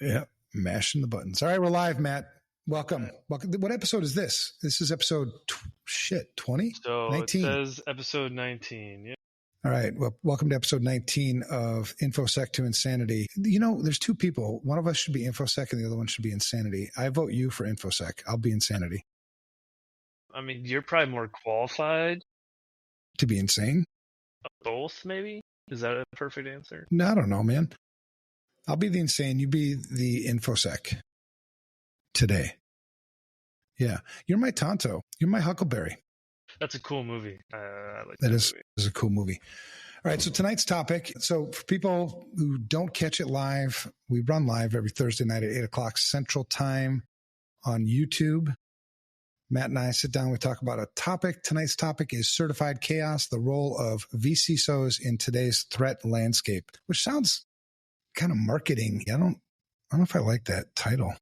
Yeah, mashing the buttons. All right, we're live, Matt. Welcome. What episode is this? This is episode 20? So 19. It says episode 19. Yeah. All right. Well, welcome to episode 19 of InfoSec to Insanity. You know, there's two people. One of us should be InfoSec and the other one should be Insanity. I vote you for InfoSec. I'll be Insanity. I mean, you're probably more qualified. To be insane? Both, maybe? Is that a perfect answer? No, I don't know, man. I'll be the insane. You be the InfoSec today. Yeah. You're my Tonto. You're my Huckleberry. That's a cool movie. I like that movie. Is a cool movie. All right. So tonight's topic. So for people who don't catch it live, we run live every Thursday night at 8 o'clock Central Time on YouTube. Matt and I sit down. We talk about a topic. Tonight's topic is certified chaos, the role of vCISOs in today's threat landscape, which sounds kind of marketing. I don't know if I like that title.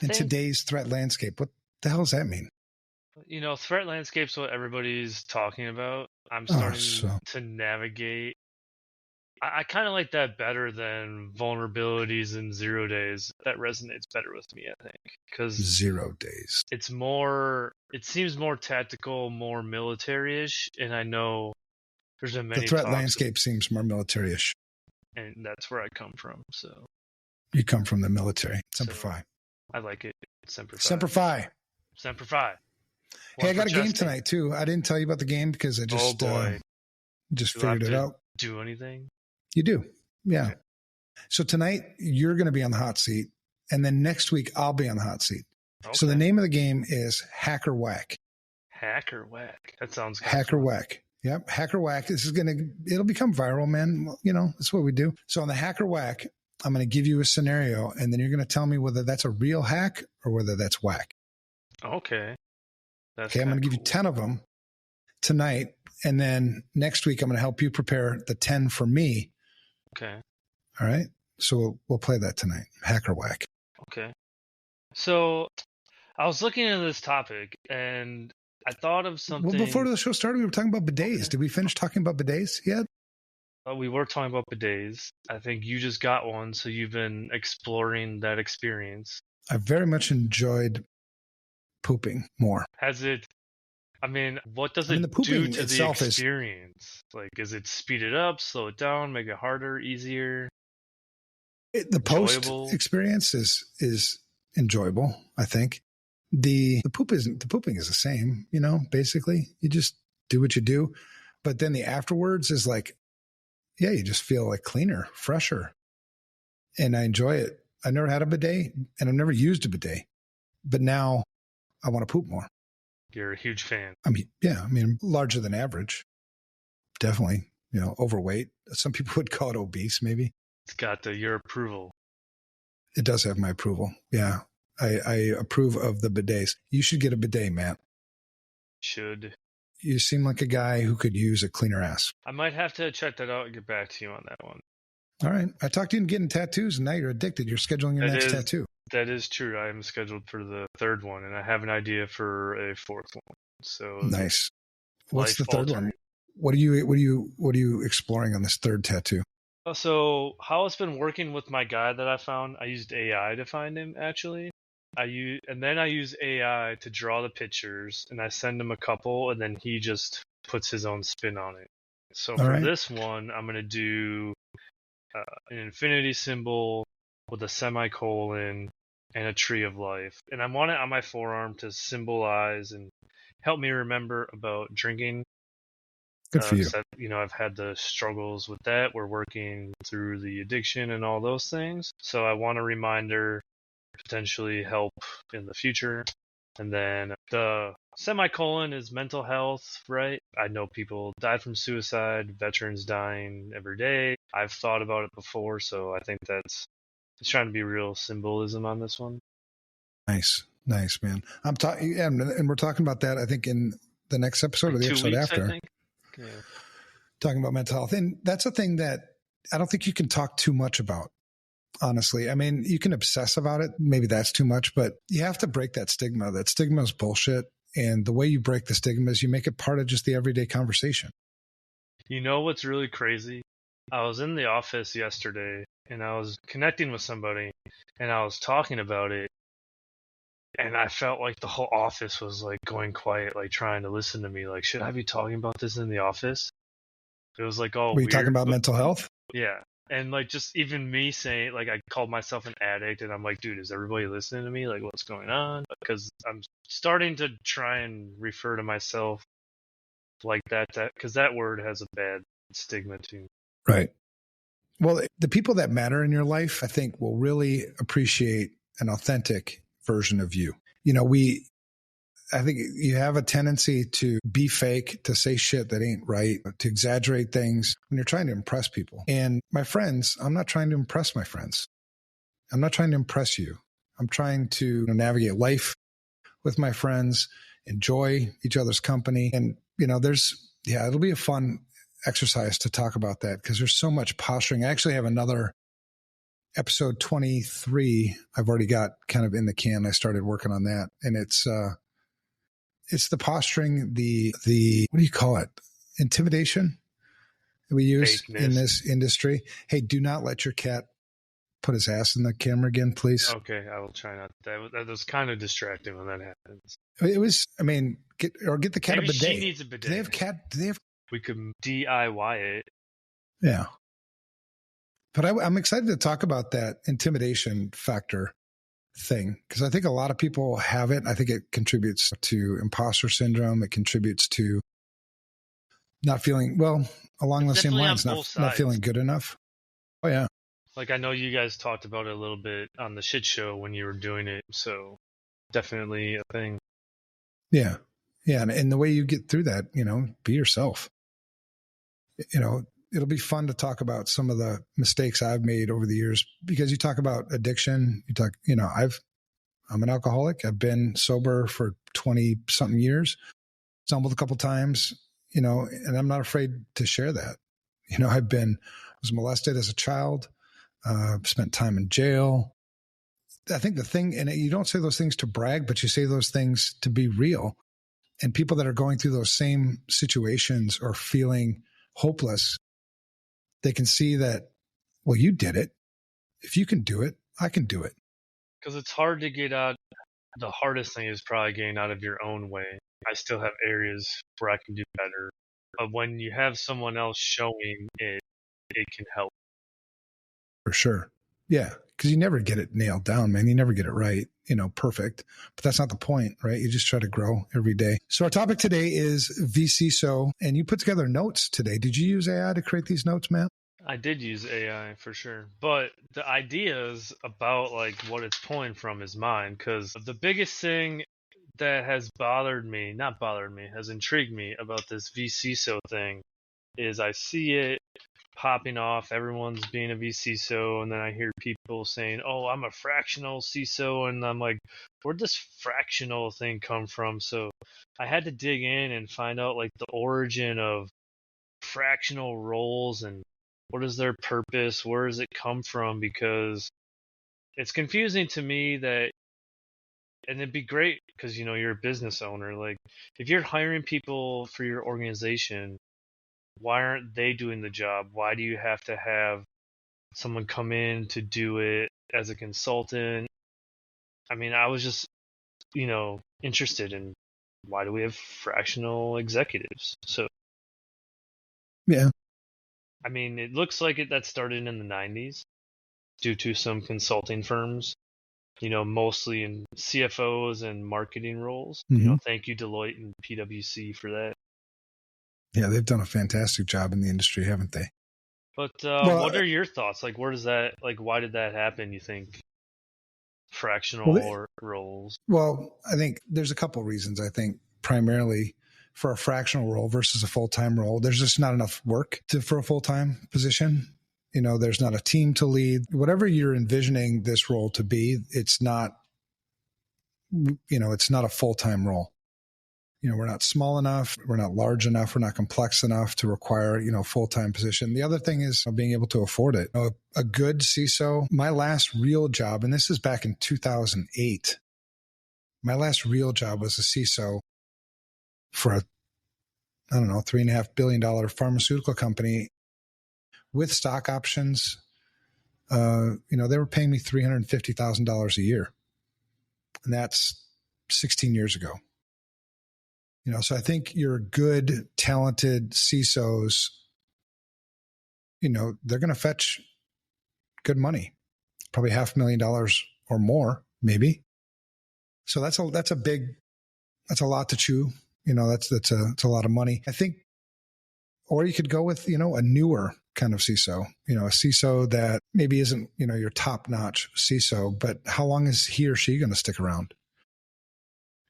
In today's threat landscape, what the hell does that mean? You know, threat landscape's what everybody's talking about. I'm starting to navigate. I kind of like that better than vulnerabilities and 0 days. That resonates better with me, I think. Because 0 days. It seems more tactical, more military-ish, and I know there's been many The threat landscape seems more military-ish. And that's where I come from, so. You come from the military. Semper Fi. I like it. Semper Fi. Semper Fi. Semper Fi. Hey, I got a game tonight, too. I didn't tell you about the game because I just, just figured it out. Do anything? You do. Yeah. Okay. So tonight, you're going to be on the hot seat. And then next week, I'll be on the hot seat. Okay. So the name of the game is Hacker Whack. Hacker Whack. That sounds good. Hacker Whack. Yep. Hacker Whack. It'll become viral, man. You know, that's what we do. So on the Hacker Whack, I'm going to give you a scenario, and then you're going to tell me whether that's a real hack or whether that's whack. Okay. I'm going to give you 10 of them tonight. And then next week, I'm going to help you prepare the 10 for me. Okay. All right. So we'll play that tonight. Hacker Whack. Okay. So I was looking into this topic and I thought of something. Well, before the show started, we were talking about bidets. Okay. Did we finish talking about bidets yet? We were talking about bidets. I think you just got one, so you've been exploring that experience. I very much enjoyed pooping more. Has it? I mean, what does it do to the experience? Like, is it speed it up, slow it down, make it harder, easier? The post experience is enjoyable, I think. The pooping is the same, you know, basically. You just do what you do. But then the afterwards is like, yeah, you just feel like cleaner, fresher. And I enjoy it. I never had a bidet and I've never used a bidet. But now I want to poop more. You're a huge fan. I mean, larger than average. Definitely, you know, overweight. Some people would call it obese, maybe. It's got your approval. It does have my approval. Yeah. I approve of the bidets. You should get a bidet, Matt. Should. You seem like a guy who could use a cleaner ass. I might have to check that out and get back to you on that one. All right. I talked to you in getting tattoos, and now you're addicted. You're scheduling your next tattoo. That is true. I am scheduled for the third one, and I have an idea for a fourth one. So nice. What's the third one? What are you exploring on this third tattoo? So how it's been working with my guy that I found, I used AI to find him, actually. I use AI to draw the pictures, and I send him a couple, and then he just puts his own spin on it. So for this one, I'm going to do an infinity symbol with a semicolon and a tree of life. And I want it on my forearm to symbolize and help me remember about drinking. Good for you. You know, I've had the struggles with that. We're working through the addiction and all those things. So I want a reminder, potentially help in the future. And then the semicolon is mental health, right? I know people die from suicide, veterans dying every day. I've thought about it before, so I think it's trying to be real symbolism on this one. Nice, man. I'm talking, and we're talking about that, I think, in the next episode or the episode after. Yeah. Talking about mental health. And that's a thing that I don't think you can talk too much about, honestly. I mean, you can obsess about it. Maybe that's too much, but you have to break that stigma. That stigma is bullshit. And the way you break the stigma is you make it part of just the everyday conversation. You know what's really crazy? I was in the office yesterday and I was connecting with somebody, and I was talking about it, and I felt like the whole office was like going quiet, like trying to listen to me. Like, should I be talking about this in the office? It was like all Were you talking weird. about mental health? Yeah. And like just even me saying, like, I called myself an addict, and I'm like, dude, is everybody listening to me? Like, what's going on? Because I'm starting to try and refer to myself like that, because that word has a bad stigma too. Right. Well, the people that matter in your life, I think, will really appreciate an authentic version of you. I think you have a tendency to be fake, to say shit that ain't right, to exaggerate things when you're trying to impress people. And my friends, I'm not trying to impress my friends. I'm not trying to impress you. I'm trying to navigate life with my friends, enjoy each other's company. And, it'll be a fun exercise to talk about that because there's so much posturing. I actually have another episode 23 I've already got kind of in the can. I started working on that, and it's the posturing, the what do you call it? Intimidation that we use Fakeness. in this industry. Hey, do not let your cat put his ass in the camera again, please. Okay, I will try not. That was kind of distracting when that happens. It was. I mean, get the cat Maybe a bidet. she needs a bidet. Do they have cat? Do they have? We could DIY it. Yeah. But I'm excited to talk about that intimidation factor thing because I think a lot of people have it. I think it contributes to imposter syndrome. It contributes to not feeling well along the same lines, not feeling good enough. Oh yeah. Like, I know you guys talked about it a little bit on the shit show when you were doing it, so definitely a thing. Yeah. Yeah. And the way you get through that, be yourself. It'll be fun to talk about some of the mistakes I've made over the years because you talk about addiction. I'm an alcoholic. I've been sober for 20 something years, stumbled a couple times, and I'm not afraid to share that. Was molested as a child, spent time in jail. I think the thing, and you don't say those things to brag, but you say those things to be real. And people that are going through those same situations or feeling hopeless, they can see that, well, you did it. If you can do it, I can do it. Because it's hard to get out. The hardest thing is probably getting out of your own way. I still have areas where I can do better. But when you have someone else showing it, it can help. For sure. Yeah. Because you never get it nailed down, man. You never get it right, perfect. But that's not the point, right? You just try to grow every day. So our topic today is vCISO, and you put together notes today. Did you use AI to create these notes, Matt? I did use AI for sure. But the ideas about like what it's pulling from is mine, because the biggest thing that has has intrigued me about this vCISO thing is I see it popping off. Everyone's being a vCISO, and then I hear people saying, "Oh, I'm a fractional CISO," and I'm like, "Where'd this fractional thing come from?" So I had to dig in and find out like the origin of fractional roles and what is their purpose, where does it come from, because it's confusing to me that, and it'd be great because you're a business owner, like if you're hiring people for your organization, why aren't they doing the job? Why do you have to have someone come in to do it as a consultant? I mean, I was just, interested in why do we have fractional executives? So, yeah. I mean, it looks like that started in the 90s due to some consulting firms, mostly in CFOs and marketing roles. Mm-hmm. Thank you, Deloitte and PwC, for that. Yeah, they've done a fantastic job in the industry, haven't they? But what are your thoughts? Like, where does that, like, why did that happen, you think? Fractional roles? Well, I think there's a couple of reasons. I think primarily for a fractional role versus a full-time role, there's just not enough work for a full-time position. There's not a team to lead. Whatever you're envisioning this role to be, it's not a full-time role. We're not small enough. We're not large enough. We're not complex enough to require, a full-time position. The other thing is being able to afford it. A good CISO, my last real job, and this is back in 2008, my last real job was a CISO for a $3.5 billion pharmaceutical company with stock options They were paying me $350,000 a year. And that's 16 years ago. So I think your good, talented CISOs, they're going to fetch good money, probably $500,000 or more, maybe. So that's a lot to chew. That's a lot of money. I think, or you could go with, a newer kind of CISO, a CISO that maybe isn't, your top notch CISO, but how long is he or she going to stick around?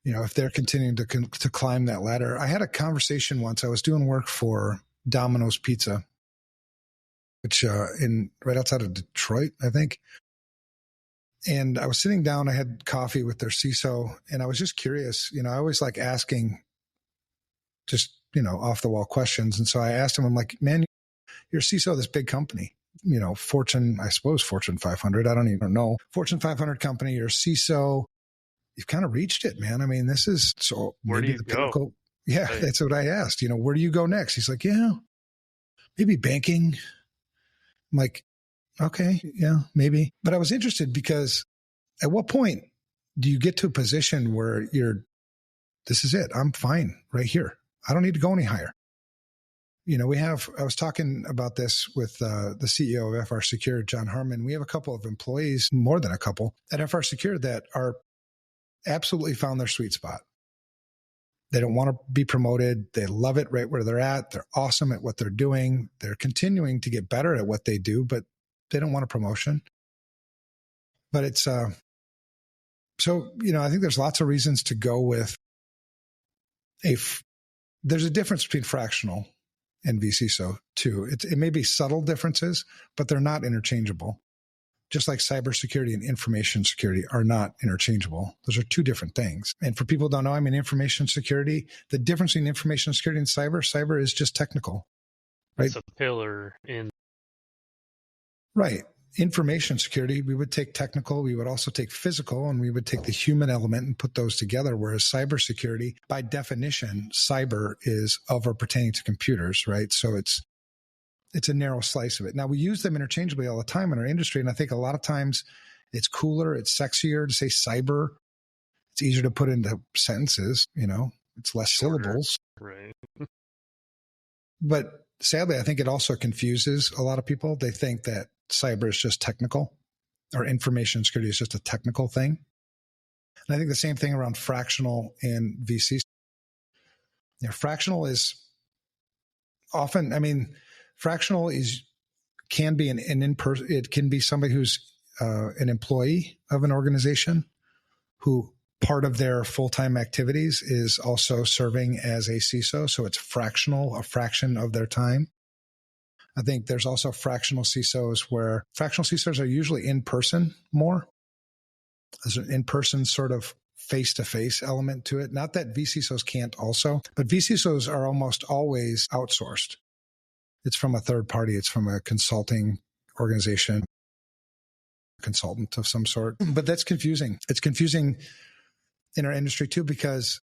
If they're continuing to climb that ladder. I had a conversation once. I was doing work for Domino's Pizza, which right outside of Detroit, I think. And I was sitting down, I had coffee with their CISO, and I was just curious. I always like asking just, off the wall questions. And so I asked him, I'm like, man, you're CISO of this big company, Fortune 500. I don't even know. Fortune 500 company, you're CISO. You've kind of reached it, man. I mean, this is so where do you go? Pinnacle. Yeah, right. That's what I asked. Where do you go next? He's like, yeah, maybe banking. I'm like, okay, yeah, maybe. But I was interested because at what point do you get to a position where this is it? I'm fine right here. I don't need to go any higher. I was talking about this with the CEO of FR Secure, John Harmon. We have a couple of employees, more than a couple, at FR Secure that are absolutely found their sweet spot. They don't want to be promoted. They love it right where they're at. They're awesome at what they're doing. They're continuing to get better at what they do, but they don't want a promotion. But it's, I think there's lots of reasons to go with there's a difference between fractional and vCISO too. It may be subtle differences, but they're not interchangeable. Just like cybersecurity and information security are not interchangeable. Those are two different things. And for people who don't know, information security, the difference between information security and cyber is just technical, right? It's a pillar in. Right. Information security, we would take technical, we would also take physical, and we would take the human element and put those together. Whereas cybersecurity, by definition, cyber is of or pertaining to computers, right? So it's a narrow slice of it. Now, we use them interchangeably all the time in our industry, and I think a lot of times it's cooler, it's sexier to say cyber. It's easier to put into sentences, it's less syllables. Right. But sadly, I think it also confuses a lot of people. They think that cyber is just technical, or information security is just a technical thing. And I think the same thing around fractional and VC. Fractional is often, fractional can be an in-person. It can be somebody who's an employee of an organization who part of their full-time activities is also serving as a CISO. So it's fractional, a fraction of their time. I think there's also fractional CISOs where fractional CISOs are usually in person more. There's an in-person sort of face-to-face element to it. Not that vCISOs can't also, but vCISOs are almost always outsourced. It's from a third party. It's from a consulting organization, consultant of some sort. But that's confusing. It's confusing in our industry too, because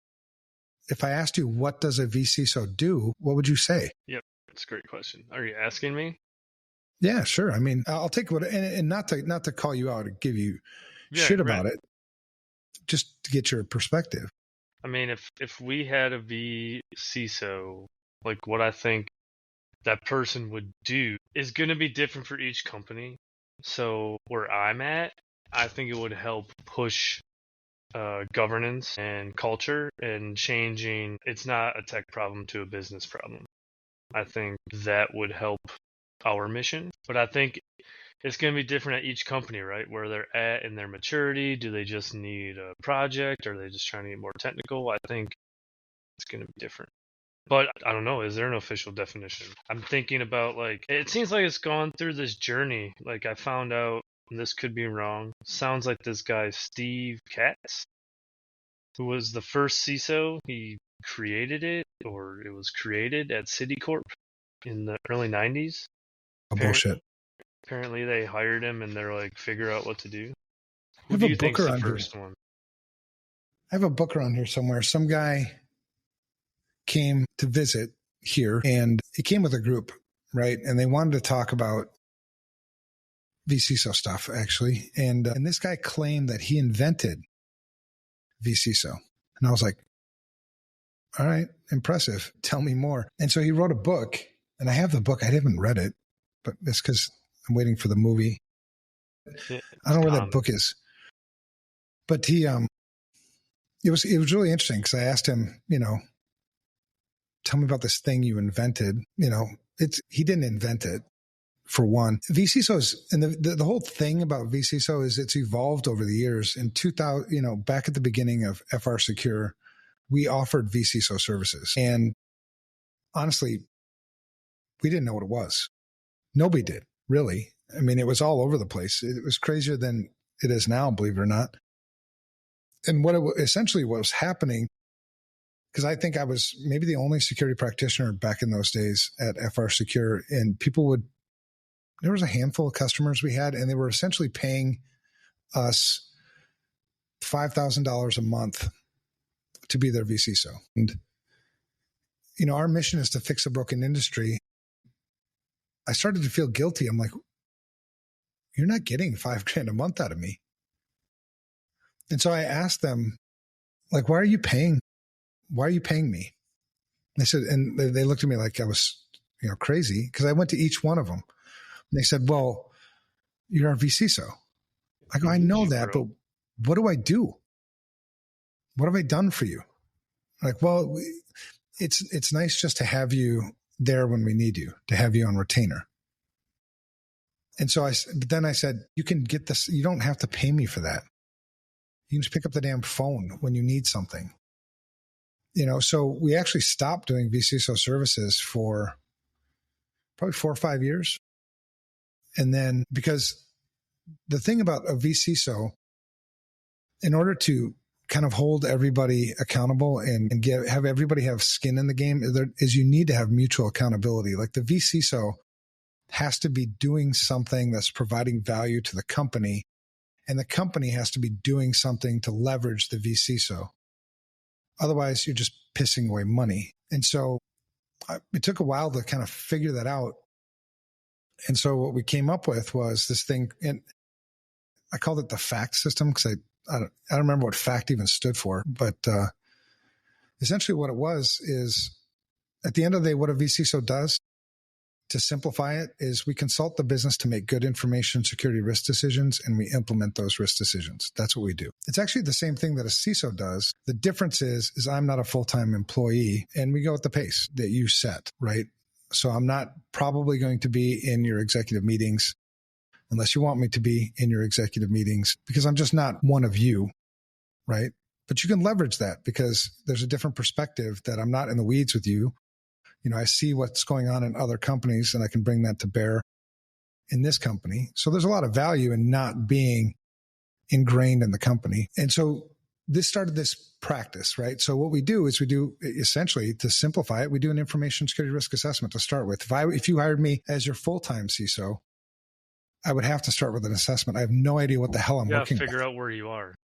if I asked you, what does a vCISO do? What would you say? Yep. That's a great question. Are you asking me? Yeah, sure. I'll take what, and not to call you out or give you shit about it, just to get your perspective. If we had a vCISO, like what I think that person would do is going to be different for each company. So where I'm at, I think it would help push governance and culture and changing. It's not a tech problem to a business problem. I think that would help our mission. But I think it's going to be different at each company, right? Where they're at in their maturity. Do they just need a project? Or are they just trying to get more technical? I think it's going to be different. But I don't know. Is there an official definition? I'm thinking about, it seems like it's gone through this journey. Like, I found out, and this could be wrong, sounds like this guy, Steve Katz, who was the first CISO. He created it, or it was created at Citicorp in the early 90s. Bullshit. Apparently they hired him and they're like, figure out what to do. Who do you think's the first one? I have a book around here somewhere. Some guy came to visit here, and he came with a group, right? And they wanted to talk about vCISO stuff, actually. And this guy claimed that he invented vCISO. And I was like, all right, impressive. Tell me more. And so he wrote a book, and I have the book. I haven't read it, but it's because I'm waiting for the movie. I don't know where that book is. But he, it was really interesting because I asked him, tell me about this thing you invented. He didn't invent it, for one. vCISOs, and the whole thing about vCISO is it's evolved over the years. In 2000, back at the beginning of FR Secure, we offered vCISO services. And honestly, we didn't know what it was. Nobody did, really. I mean, it was all over the place. It was crazier than it is now, believe it or not. And what essentially what was happening, because I think I was maybe the only security practitioner back in those days at FR Secure, and there was a handful of customers we had, and they were essentially paying us $5,000 a month to be their vCISO. And, our mission is to fix a broken industry. I started to feel guilty. I'm like, you're not getting $5,000 a month out of me. And so I asked them, like, why are you paying me? They said, and they looked at me like I was, crazy, because I went to each one of them. And they said, well, you're our vCISO. I go, I know that, but what do I do? What have I done for you? Like, well, it's nice just to have you there when we need you, to have you on retainer. And so but then I said, you can get this. You don't have to pay me for that. You can just pick up the damn phone when you need something. So we actually stopped doing vCISO services for probably 4 or 5 years. And then, because the thing about a vCISO, in order to kind of hold everybody accountable and have everybody have skin in the game, is you need to have mutual accountability. Like the vCISO has to be doing something that's providing value to the company, and the company has to be doing something to leverage the vCISO. Otherwise, you're just pissing away money. And so it took a while to kind of figure that out. And so what we came up with was this thing, and I called it the FACT system because I don't remember what FACT even stood for, but essentially what it was is, at the end of the day, what a vCISO does, to simplify it, is we consult the business to make good information security risk decisions, and we implement those risk decisions. That's what we do. It's actually the same thing that a CISO does. The difference is I'm not a full-time employee, and we go at the pace that you set, right? So I'm not probably going to be in your executive meetings unless you want me to be in your executive meetings, because I'm just not one of you, right? But you can leverage that because there's a different perspective that I'm not in the weeds with you. I see what's going on in other companies, and I can bring that to bear in this company. So there's a lot of value in not being ingrained in the company. And so this started this practice, right? So what we do is essentially, to simplify it, we do an information security risk assessment to start with. If you hired me as your full-time CISO, I would have to start with an assessment. I have no idea what the hell I'm working with. Figure out where you are.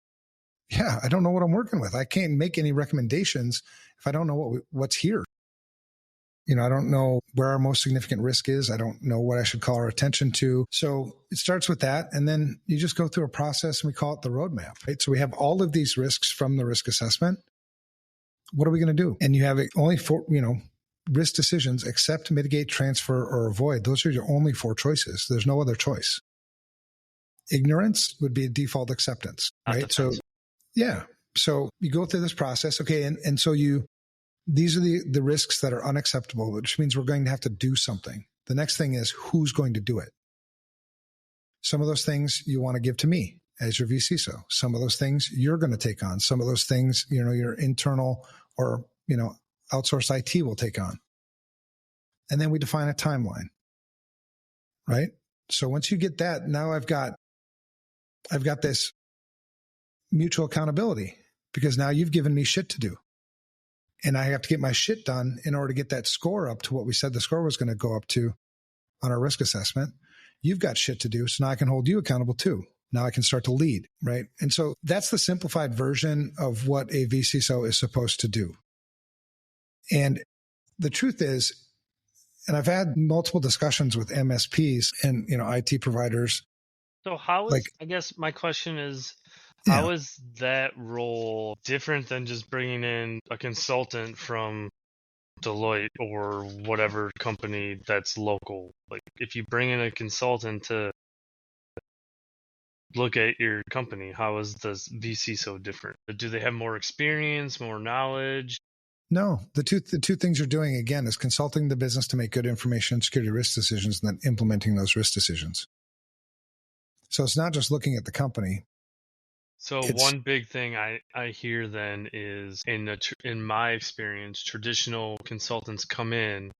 Yeah, I don't know what I'm working with. I can't make any recommendations if I don't know what's here. I don't know where our most significant risk is. I don't know what I should call our attention to. So it starts with that. And then you just go through a process, and we call it the roadmap, right? So we have all of these risks from the risk assessment. What are we going to do? And you have only 4, risk decisions: accept, mitigate, transfer, or avoid. Those are your only 4 choices. There's no other choice. Ignorance would be a default acceptance, right? So, yeah. So you go through this process. Okay. And so these are the risks that are unacceptable, which means we're going to have to do something. The next thing is, who's going to do it? Some of those things you want to give to me as your vCISO. Some of those things you're going to take on. Some of those things, your internal or, outsourced IT will take on. And then we define a timeline, right? So once you get that, now I've got this mutual accountability, because now you've given me shit to do. And I have to get my shit done in order to get that score up to what we said the score was going to go up to on our risk assessment. You've got shit to do, so now I can hold you accountable too. Now I can start to lead, right? And so that's the simplified version of what a vCISO is supposed to do. And the truth is, and I've had multiple discussions with MSPs and IT providers So how Like, is, I guess my question is, yeah, how is that role different than just bringing in a consultant from Deloitte or whatever company that's local? Like, if you bring in a consultant to look at your company, how is the VC so different? Do they have more experience, more knowledge? no, the two things you're doing again is consulting the business to make good information security risk decisions and then implementing those risk decisions. So it's not just looking at the company. So It's one big thing I hear then is in my experience, traditional consultants come in,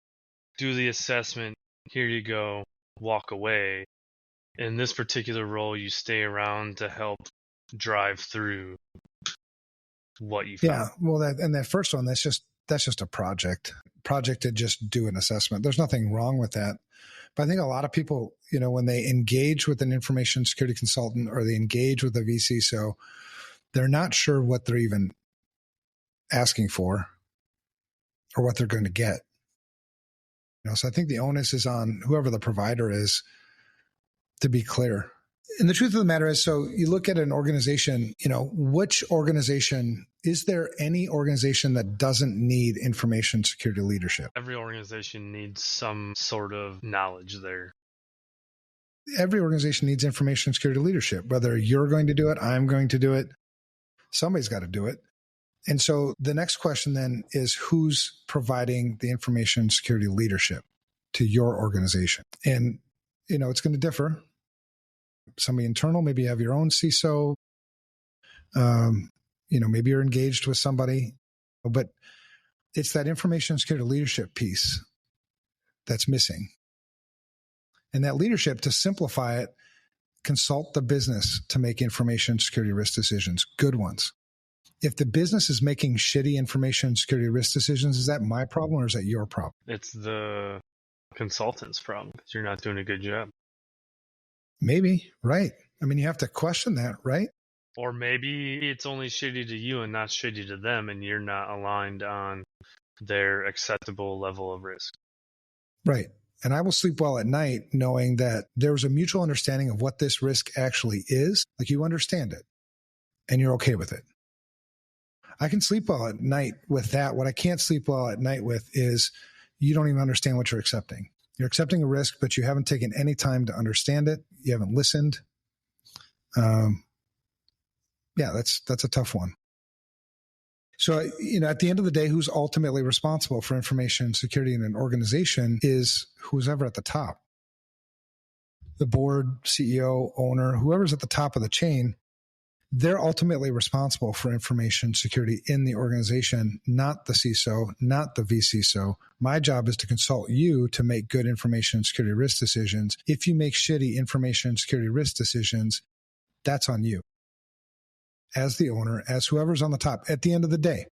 do the assessment, here you go, walk away. In this particular role, you stay around to help drive through what you found. yeah, well, that first one, that's just a project to just do an assessment. There's nothing wrong with that. But I think a lot of people, when they engage with an information security consultant or they engage with a vCISO, they're not sure what they're even asking for or what they're going to get. So I think the onus is on whoever the provider is to be clear. And the truth of the matter is, so you look at an organization, which organization, is there any organization that doesn't need information security leadership? Every organization needs some sort of knowledge there. Every organization needs information security leadership. Whether you're going to do it, I'm going to do it, somebody's got to do it. And so the next question then is, who's providing the information security leadership to your organization? And, it's going to differ. Somebody internal, maybe you have your own CISO, maybe you're engaged with somebody, but it's that information security leadership piece that's missing. And that leadership, to simplify it, consult the business to make information security risk decisions, good ones. If the business is making shitty information security risk decisions, is that my problem or is that your problem? It's the consultant's problem because you're not doing a good job. Maybe, right. I mean, you have to question that, right? Or maybe it's only shitty to you and not shitty to them, and you're not aligned on their acceptable level of risk. Right. And I will sleep well at night knowing that there's a mutual understanding of what this risk actually is. Like, you understand it and you're okay with it. I can sleep well at night with that. What I can't sleep well at night with is you don't even understand what you're accepting. You're accepting a risk, but you haven't taken any time to understand it. You haven't listened. That's a tough one. So, at the end of the day, who's ultimately responsible for information security in an organization is who's ever at the top. The board, CEO, owner, whoever's at the top of the chain, they're ultimately responsible for information security in the organization, not the CISO, not the vCISO. My job is to consult you to make good information security risk decisions. If you make shitty information security risk decisions, that's on you. As the owner, as whoever's on the top, at the end of the day,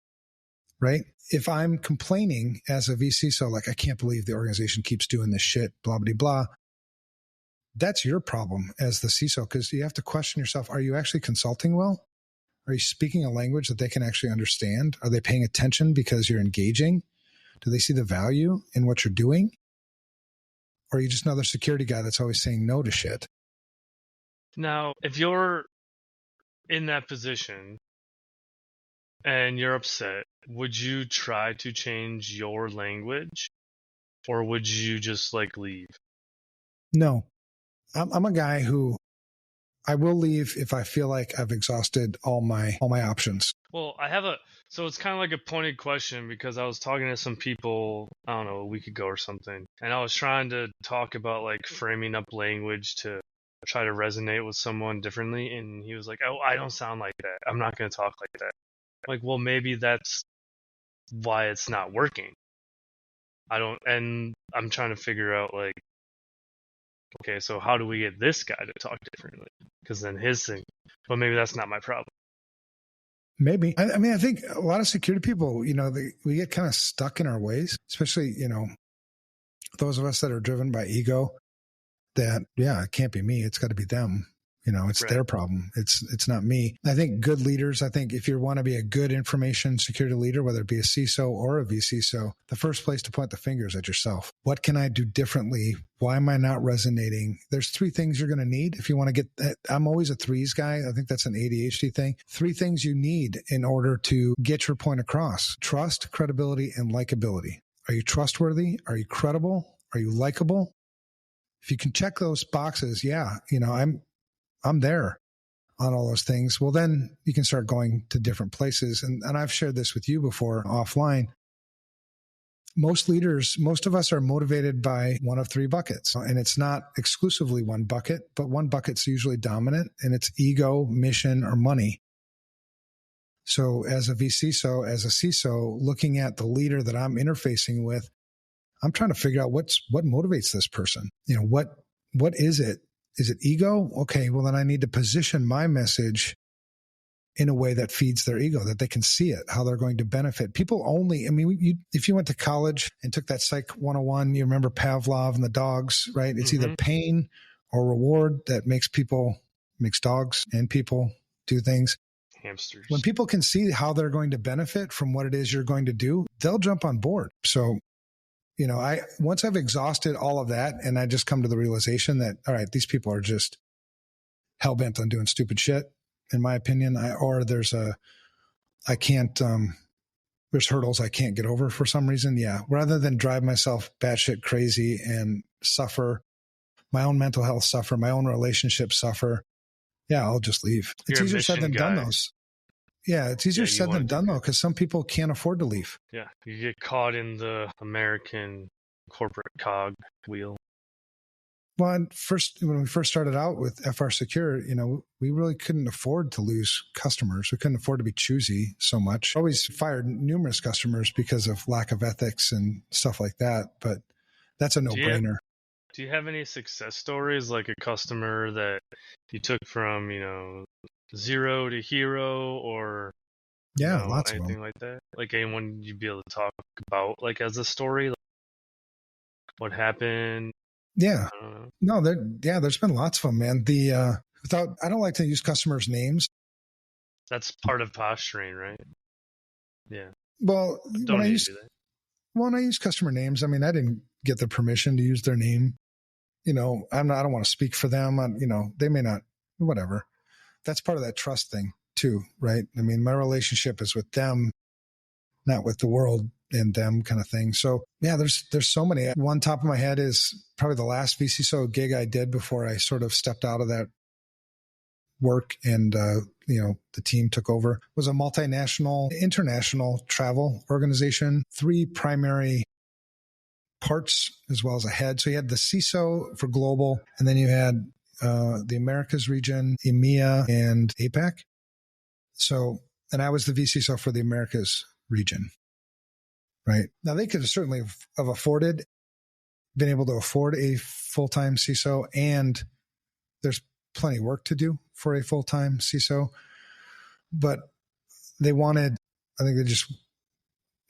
right? If I'm complaining as a vCISO, like, I can't believe the organization keeps doing this shit, blah, blah, blah, that's your problem as the CISO, because you have to question yourself. Are you actually consulting well? Are you speaking a language that they can actually understand? Are they paying attention because you're engaging? Do they see the value in what you're doing? Or are you just another security guy that's always saying no to shit? Now, if you're in that position and you're upset, would you try to change your language or would you just leave? No. I'm a guy who I will leave if I feel like I've exhausted all my options. Well, so it's kind of like a pointed question because I was talking to some people, I don't know, a week ago or something, and I was trying to talk about framing up language to try to resonate with someone differently, and he was like, "Oh, I don't sound like that. I'm not going to talk like that." Well, maybe that's why it's not working. And I'm trying to figure out okay, so how do we get this guy to talk differently? Because then his thing, but maybe that's not my problem. Maybe. I mean, I think a lot of security people, we get kind of stuck in our ways, especially, those of us that are driven by ego that, it can't be me. It's got to be them. It's their problem. It's not me. I think good leaders, if you want to be a good information security leader, whether it be a CISO or a vCISO, the first place to point the finger is at yourself. What can I do differently? Why am I not resonating? There's 3 things you're going to need if you want to get that. I'm always a 3s guy. I think that's an ADHD thing. 3 things you need in order to get your point across: trust, credibility, and likability. Are you trustworthy? Are you credible? Are you likable? If you can check those boxes, I'm there on all those things. Well, then you can start going to different places. And I've shared this with you before offline. Most leaders, most of us are motivated by one of 3 buckets. And it's not exclusively one bucket, but one bucket's usually dominant, and it's ego, mission, or money. So as a vCISO, as a CISO, looking at the leader that I'm interfacing with, I'm trying to figure out what motivates this person. What is it? Is it ego? Okay, well, then I need to position my message in a way that feeds their ego, that they can see it, how they're going to benefit. People only, if you went to college and took that Psych 101, you remember Pavlov and the dogs, right? It's either pain or reward that makes dogs and people do things. Hamsters. When people can see how they're going to benefit from what it is you're going to do, they'll jump on board. So, once I've exhausted all of that, and I just come to the realization that, all right, these people are just hell-bent on doing stupid shit, in my opinion, there's hurdles I can't get over for some reason. Yeah. Rather than drive myself batshit crazy and suffer, my own mental health suffer, my own relationships suffer. Yeah, I'll just leave. It's easier said than done, though. Yeah, it's easier said than done, though, because some people can't afford to leave. Yeah, you get caught in the American corporate cog wheel. Well, when we first started out with FR Secure, we really couldn't afford to lose customers. We couldn't afford to be choosy so much. Always fired numerous customers because of lack of ethics and stuff like that, but that's a no-brainer. Do you have any success stories, like a customer that you took from, 0 to hero, or lots of anything them. like that? Like anyone you'd be able to talk about, like as a story, like what happened? Yeah. I don't know. No, there's been lots of them, man. I don't like to use customers' names. That's part of posturing, right? Yeah. Well, when I use customer names, I didn't get the permission to use their name. I don't want to speak for them. They may not, whatever. That's part of that trust thing too, right? My relationship is with them, not with the world and them, kind of thing. So yeah, there's so many. One top of my head is probably the last vCISO gig I did before I sort of stepped out of that work and, the team took over. It was a multinational, international travel organization, 3 primary parts as well as a head. So you had the CISO for global, and then you had the Americas region, EMEA, and APAC. So, and I was the vCISO for the Americas region, right? Now, they could have certainly have been able to afford a full-time CISO, and there's plenty of work to do for a full-time CISO, but they just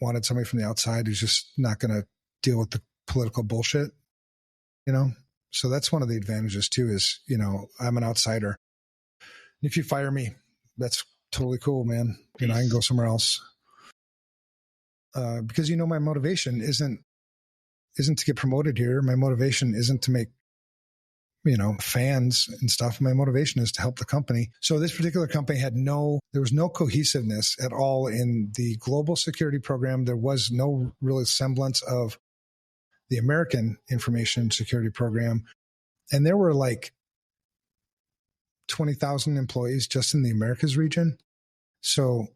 wanted somebody from the outside who's just not going to deal with the political bullshit, So that's one of the advantages too is, I'm an outsider. If you fire me, that's totally cool, man. I can go somewhere else. Because, my motivation isn't to get promoted here. My motivation isn't to make, fans and stuff. My motivation is to help the company. So this particular company there was no cohesiveness at all in the global security program. There was no real semblance of the American information security program. And there were like 20,000 employees just in the Americas region. So,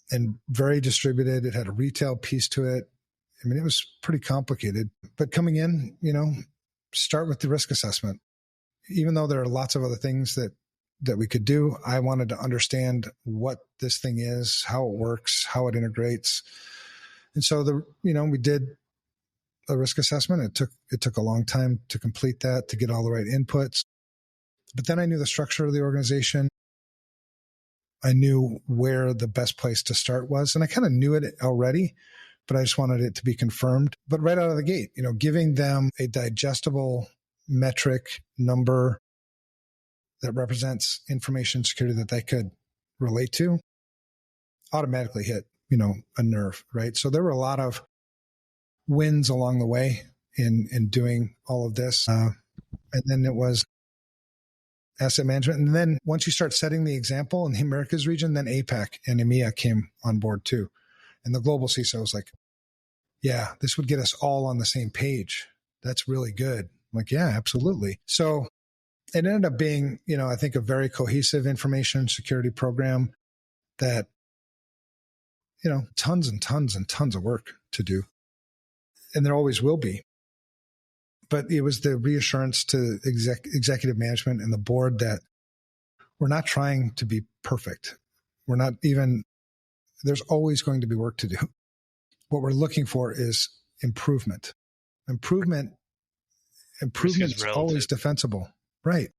and very distributed. It had a retail piece to it. It was pretty complicated. But coming in, start with the risk assessment. Even though there are lots of other things that we could do, I wanted to understand what this thing is, how it works, how it integrates. And so we did a risk assessment. It took a long time to complete that, to get all the right inputs. But then I knew the structure of the organization. I knew where the best place to start was. And I kind of knew it already, but I just wanted it to be confirmed. But right out of the gate, giving them a digestible metric number that represents information security that they could relate to automatically hit, a nerve, right? So there were a lot of wins along the way in doing all of this. And then it was asset management. And then once you start setting the example in the Americas region, then APAC and EMEA came on board too. And the global CISO was like, yeah, this would get us all on the same page. That's really good. I'm like, yeah, absolutely. So it ended up being, I think a very cohesive information security program that, tons and tons and tons of work to do. And there always will be. But it was the reassurance to executive management and the board that we're not trying to be perfect. We're not even, there's always going to be work to do. What we're looking for is improvement. Improvement is always defensible. Right.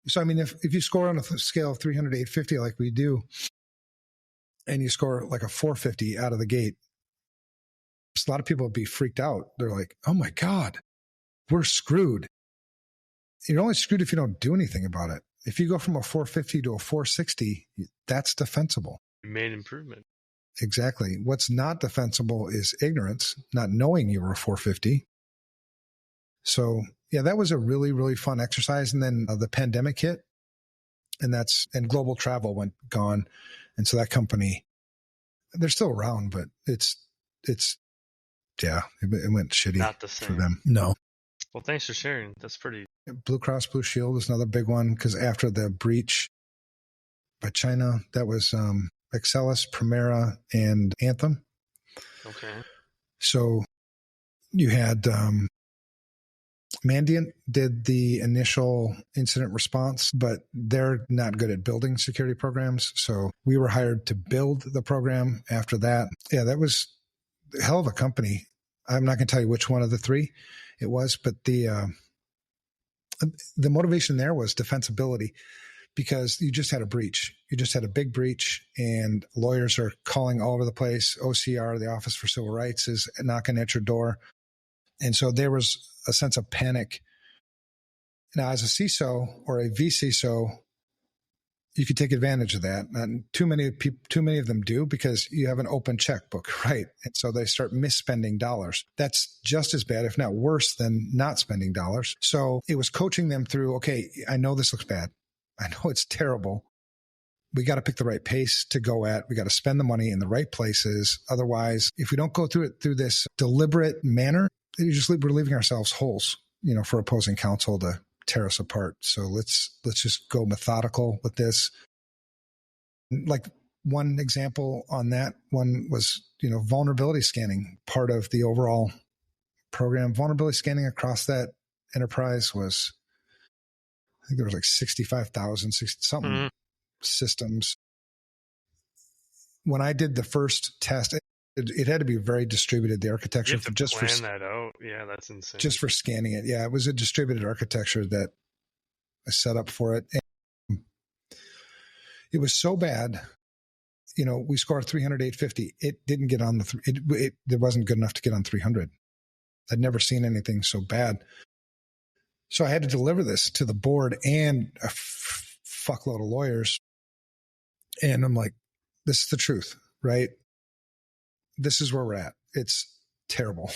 So, I mean, if you score on a scale of 300 to 850 like we do, and you score like a 450 out of the gate, a lot of people would be freaked out. They're like, oh my God, we're screwed. You're only screwed if you don't do anything about it. If you go from a 450 to a 460, that's defensible. You made improvement. Exactly. What's not defensible is ignorance, not knowing you were a 450. So yeah, that was a really, really fun exercise. And then the pandemic hit and global travel went gone. And so that company, they're still around, but it went shitty Not the same for them. No. Well, thanks for sharing. That's pretty. Blue Cross Blue Shield is another big one because after the breach by China, that was Excelis, Primera, and Anthem. Okay. So you had Mandiant did the initial incident response, but they're not good at building security programs. So we were hired to build the program after that. Yeah, that was a hell of a company. I'm not going to tell you which one of the three it was, but the motivation there was defensibility because you just had a breach. You just had a big breach and lawyers are calling all over the place. OCR, the Office for Civil Rights, is knocking at your door. And so there was a sense of panic. Now, as a CISO or a vCISO, you could take advantage of that. And too many of them do because you have an open checkbook, right? And so they start misspending dollars. That's just as bad, if not worse, than not spending dollars. So it was coaching them through, okay, I know this looks bad. I know it's terrible. We got to pick the right pace to go at. We got to spend the money in the right places. Otherwise, if we don't go through it through this deliberate manner, we're leaving ourselves holes, for opposing counsel to tear us apart. So let's just go methodical with this. Like one example on that one was, vulnerability scanning. Part of the overall program, vulnerability scanning across that enterprise was, I think there was like 65,000, something systems. When I did the first test, it had to be very distributed. The architecture you have to plan that out. Yeah, that's insane. Just for scanning it. Yeah, it was a distributed architecture that I set up for it. And it was so bad. We scored 300, 850. It didn't get on it wasn't good enough to get on 300. I'd never seen anything so bad. So I had to deliver this to the board and a fuckload of lawyers. And I'm like, this is the truth, right? This is where we're at. It's terrible,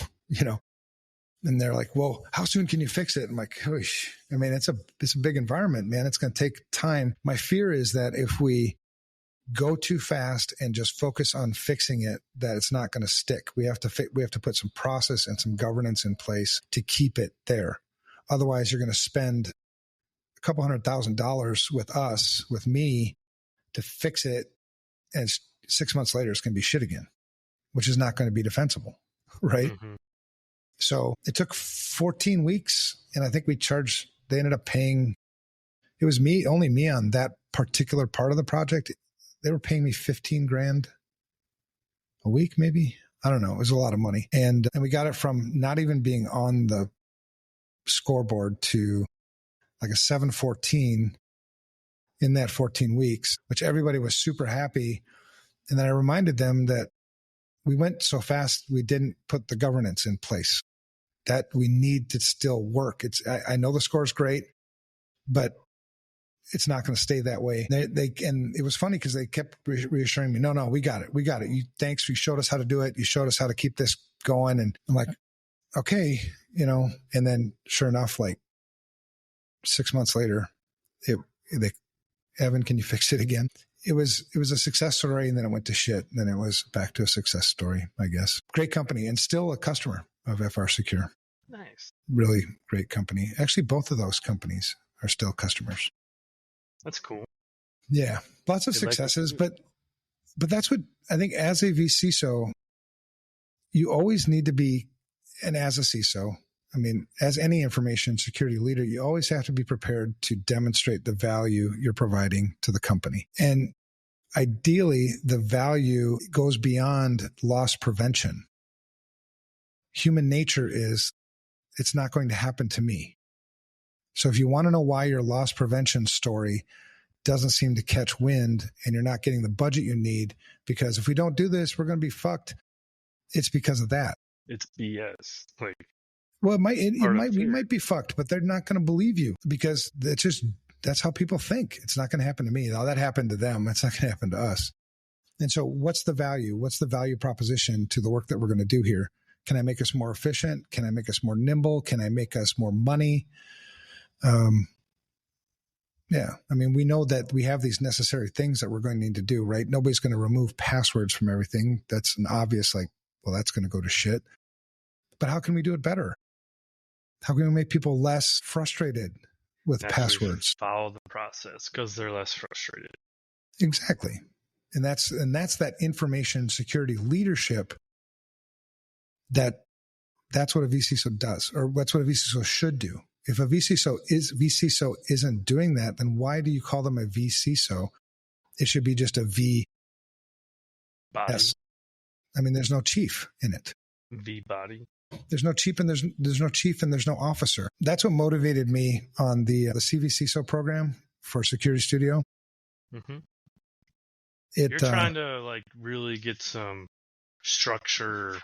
And they're like, well, how soon can you fix it? I'm like, Oosh. I mean, it's a big environment, man. It's going to take time. My fear is that if we go too fast and just focus on fixing it, that it's not going to stick. We have to put some process and some governance in place to keep it there. Otherwise, you're going to spend a couple $100,000 with me to fix it. And 6 months later, it's going to be shit again, which is not going to be defensible, right? Mm-hmm. So it took 14 weeks, and I think they ended up paying, it was only me on that particular part of the project. They were paying me $15,000 a week, maybe. I don't know. It was a lot of money. And we got it from not even being on the scoreboard to like a 714 in that 14 weeks, which everybody was super happy. And then I reminded them that we went so fast, we didn't put the governance in place, that we need to still work. I know the score is great, but it's not going to stay that way. And it was funny because they kept reassuring me, no, we got it. Thanks. You showed us how to do it. You showed us how to keep this going. And I'm like, okay, and then sure enough, like 6 months later, Evan, can you fix it again? It was a success story, and then it went to shit. And then it was back to a success story, I guess. Great company, and still a customer of FR Secure. Nice. Really great company. Actually, both of those companies are still customers. That's cool. Yeah, lots of successes, but that's what I think as a vCISO, you always need to be, and as a CISO, I mean, as any information security leader, you always have to be prepared to demonstrate the value you're providing to the company. And ideally, the value goes beyond loss prevention. Human nature is, it's not going to happen to me. So if you want to know why your loss prevention story doesn't seem to catch wind and you're not getting the budget you need, because if we don't do this, we're going to be fucked, it's because of that. It's BS. Well, we might be fucked, but they're not going to believe you because that's how people think. It's not going to happen to me. Now that happened to them. It's not going to happen to us. And so what's the value? What's the value proposition to the work that we're going to do here? Can I make us more efficient? Can I make us more nimble? Can I make us more money? Yeah. I mean, we know that we have these necessary things that we're going to need to do, right? Nobody's going to remove passwords from everything. That's an obvious, that's going to go to shit. But how can we do it better? How can we make people less frustrated with passwords? Follow the process because they're less frustrated. Exactly. And that's that information security leadership that's what a vCISO does, or that's what a vCISO should do. If a vCISO isn't doing that, then why do you call them a vCISO? It should be just a V. Body. Yes. I mean, there's no chief in it. V body. There's no chief and there's no chief and there's no officer. That's what motivated me on the CvCISO program for Security Studio. Mm-hmm. You're trying to really get some structure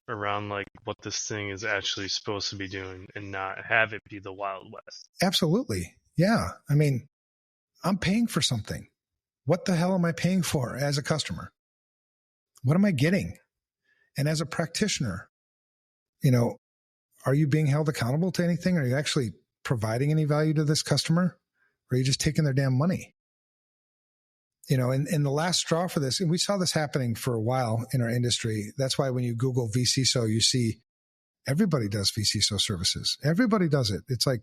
around what this thing is actually supposed to be doing and not have it be the Wild West. Absolutely. Yeah. I mean, I'm paying for something. What the hell am I paying for as a customer? What am I getting? And as a practitioner, are you being held accountable to anything? Are you actually providing any value to this customer? Or are you just taking their damn money? And the last straw for this, and we saw this happening for a while in our industry. That's why when you Google vCISO, you see everybody does vCISO services. Everybody does it. It's like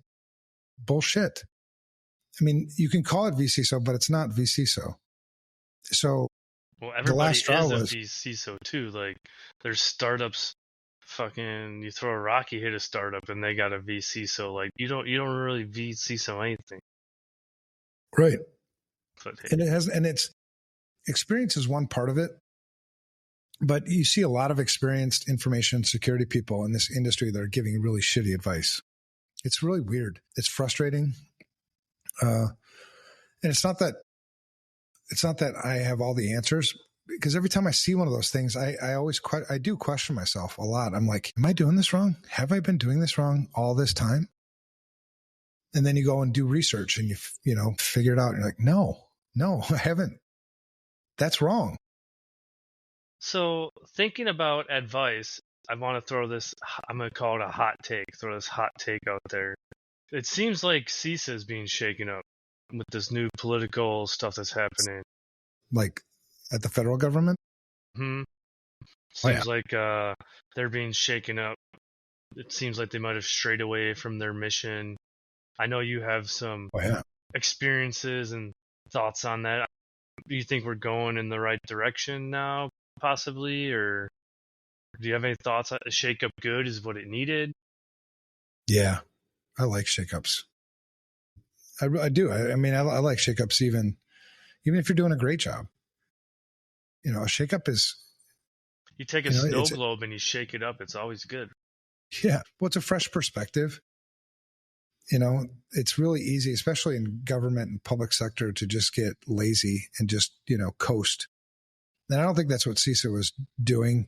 bullshit. I mean, you can call it vCISO, but it's not vCISO. So the last straw was vCISO too. There's startups. Fucking, you throw a rock, you hit a startup, and they got a vCISO. You don't really vCISO anything, right? But, hey. And it's experience is one part of it, but you see a lot of experienced information security people in this industry that are giving really shitty advice. It's really weird. It's frustrating, and it's not that I have all the answers. Because every time I see one of those things, I do question myself a lot. I'm like, am I doing this wrong? Have I been doing this wrong all this time? And then you go and do research and you figure it out. And you're like, no, I haven't. That's wrong. So thinking about advice, I want to throw this, I'm going to call it a hot take, throw this hot take out there. It seems like CISA is being shaken up with this new political stuff that's happening. At the federal government? Seems like they're being shaken up. It seems like they might have strayed away from their mission. I know you have some experiences and thoughts on that. Do you think we're going in the right direction now, possibly? Or do you have any thoughts? A shake-up good is what it needed? Yeah, I like shake-ups. I do. I mean, I like shake-ups even if you're doing a great job. A shake-up is... You take a snow globe and you shake it up. It's always good. Yeah. Well, it's a fresh perspective. It's really easy, especially in government and public sector, to just get lazy and just, coast. And I don't think that's what CISA was doing.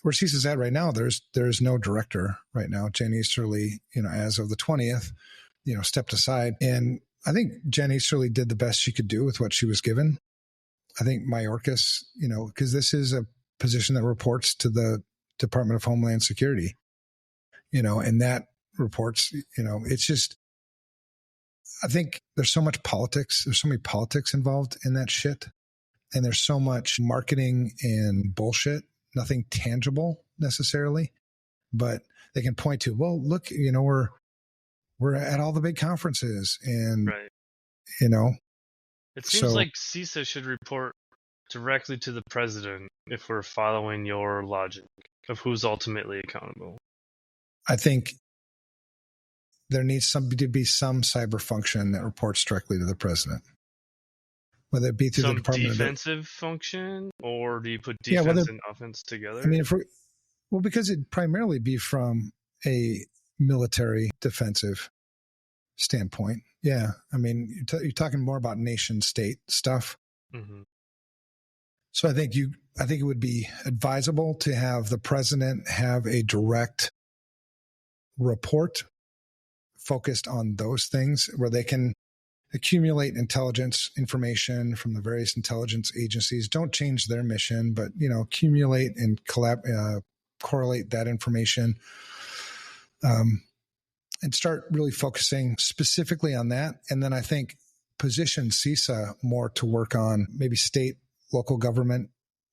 Where CISA's at right now, there's no director right now. Jen Easterly, as of the 20th, stepped aside. And I think Jen Easterly did the best she could do with what she was given. I think Mayorkas, because this is a position that reports to the Department of Homeland Security, and that reports, it's just, I think there's so much politics. There's so many politics involved in that shit. And there's so much marketing and bullshit, nothing tangible necessarily, but they can point to, well, look, we're at all the big conferences and, Right. It seems like CISO should report directly to the president if we're following your logic of who's ultimately accountable. I think there needs to be some cyber function that reports directly to the president, whether it be through the Department of defensive function, or do you put defense and offense together? I mean, because it'd primarily be from a military defensive standpoint. Yeah. I mean, you're talking more about nation state stuff. Mm-hmm. So I think it would be advisable to have the president have a direct report focused on those things where they can accumulate intelligence information from the various intelligence agencies. Don't change their mission, but, accumulate and correlate that information, and start really focusing specifically on that. And then I think position CISA more to work on maybe state, local government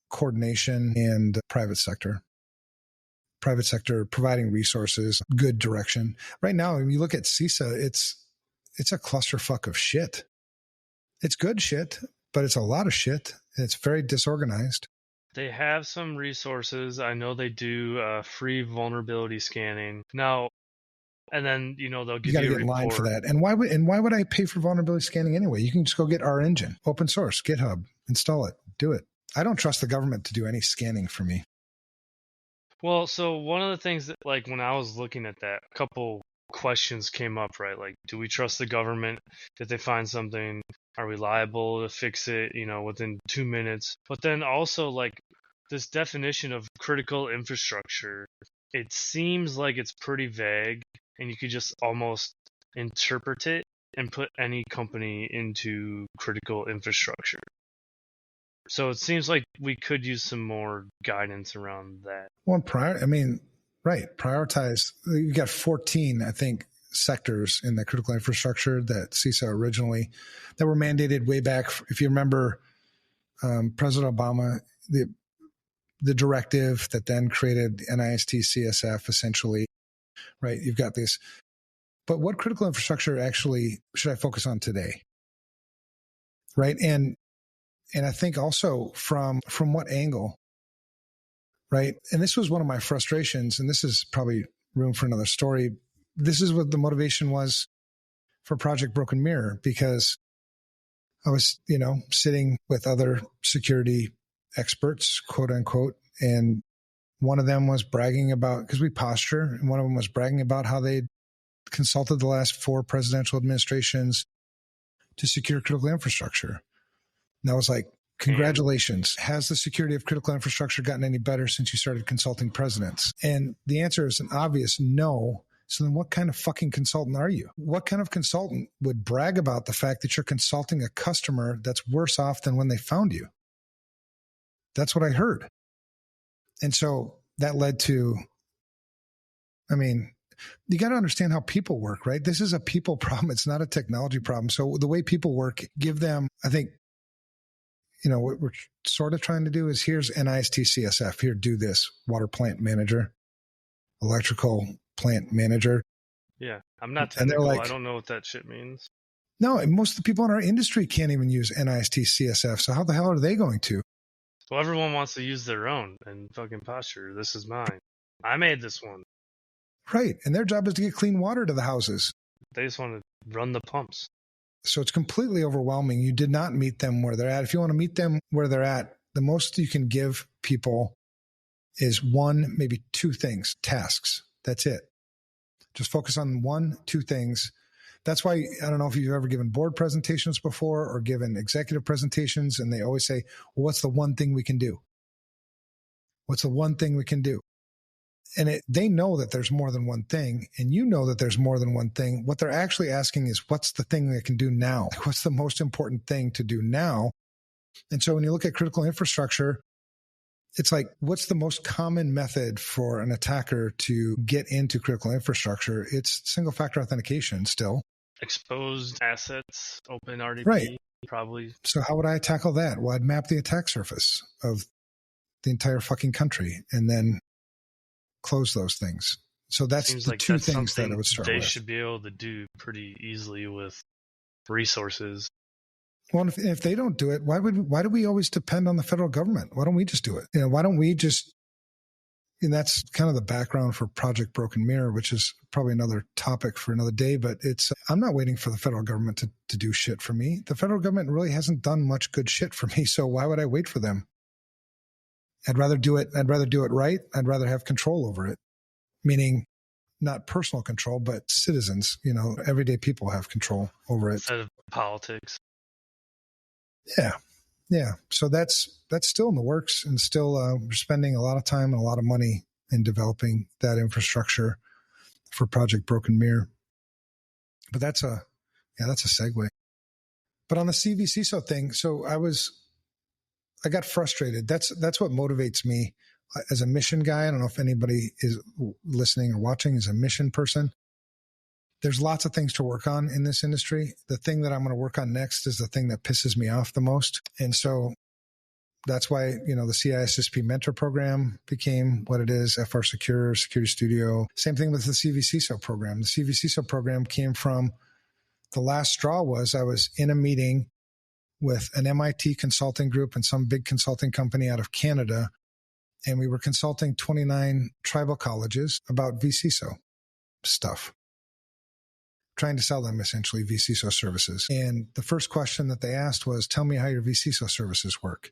coordination and private sector providing resources, good direction. Right now, when you look at CISA, it's a clusterfuck of shit. It's good shit, but it's a lot of shit. It's very disorganized. They have some resources. I know they do free vulnerability scanning now, and then they'll give you a report. You got to get in line for that. And why would I pay for vulnerability scanning anyway? You can just go get our engine, open source, GitHub, install it, do it. I don't trust the government to do any scanning for me. Well, so one of the things that, like, when I was looking at that, a couple questions came up, right? Like, do we trust the government? If they find something, are we liable to fix it, within 2 minutes? But then also, like, this definition of critical infrastructure, it seems like it's pretty vague, and you could just almost interpret it and put any company into critical infrastructure. So it seems like we could use some more guidance around that. Well, prioritize. You got 14, I think, sectors in the critical infrastructure that CISA originally, that were mandated way back. If you remember, President Obama, the directive that then created NIST CSF, essentially, right? You've got this. But what critical infrastructure actually should I focus on today? Right. And I think also from what angle, right? And this was one of my frustrations, and this is probably room for another story. This is what the motivation was for Project Broken Mirror, because I was, sitting with other security experts, quote unquote, and one of them was bragging about, because we posture, and one of them was bragging about how they'd consulted the last 4 presidential administrations to secure critical infrastructure. And I was like, congratulations. Has the security of critical infrastructure gotten any better since you started consulting presidents? And the answer is an obvious no. So then what kind of fucking consultant are you? What kind of consultant would brag about the fact that you're consulting a customer that's worse off than when they found you? That's what I heard. And so that led to, you got to understand how people work, right? This is a people problem. It's not a technology problem. So the way people work, give them, I think, what we're sort of trying to do is, here's NIST CSF. Here, do this. Water plant manager, electrical plant manager. Yeah, I'm not technical. I don't know what that shit means. No, most of the people in our industry can't even use NIST CSF. So how the hell are they going to? Well, everyone wants to use their own and fucking posture. This is mine. I made this one. Right. And their job is to get clean water to the houses. They just want to run the pumps. So it's completely overwhelming. You did not meet them where they're at. If you want to meet them where they're at, the most you can give people is 1, maybe 2 things, tasks. That's it. Just focus on 1, 2 things. That's why, I don't know if you've ever given board presentations before or given executive presentations, and they always say, well, what's the one thing we can do? What's the one thing we can do? And they know that there's more than one thing, and you know that there's more than one thing. What they're actually asking is, what's the thing they can do now? What's the most important thing to do now? And so when you look at critical infrastructure, it's like, what's the most common method for an attacker to get into critical infrastructure? It's single factor authentication still. Exposed assets, open RDP, Right. probably. So how would I tackle that? Well, I'd map the attack surface of the entire fucking country and then close those things. So that's Seems the like two that's things that I something would start they with. should be able to do pretty easily with resources. Well, if they don't do it, why do we always depend on the federal government? Why don't we just do it? Why don't we just, and that's kind of the background for Project Broken Mirror, which is probably another topic for another day, but I'm not waiting for the federal government to do shit for me. The federal government really hasn't done much good shit for me. So why would I wait for them? I'd rather do it right. I'd rather have control over it, meaning not personal control, but citizens, everyday people have control over it. Instead of politics. Yeah. Yeah. So that's still in the works, and still we're spending a lot of time and a lot of money in developing that infrastructure for Project Broken Mirror. But that's a segue. But on the CvCISO thing, so I got frustrated. That's what motivates me as a mission guy. I don't know if anybody is listening or watching is a mission person. There's lots of things to work on in this industry. The thing that I'm going to work on next is the thing that pisses me off the most. And so that's why, the CISSP mentor program became what it is, FR Secure, Security Studio. Same thing with the CvCISO program. The CvCISO program came from, the last straw was I was in a meeting with an MIT consulting group and some big consulting company out of Canada. And we were consulting 29 tribal colleges about vCISO stuff, trying to sell them essentially vCISO services. And the first question that they asked was, tell me how your vCISO services work.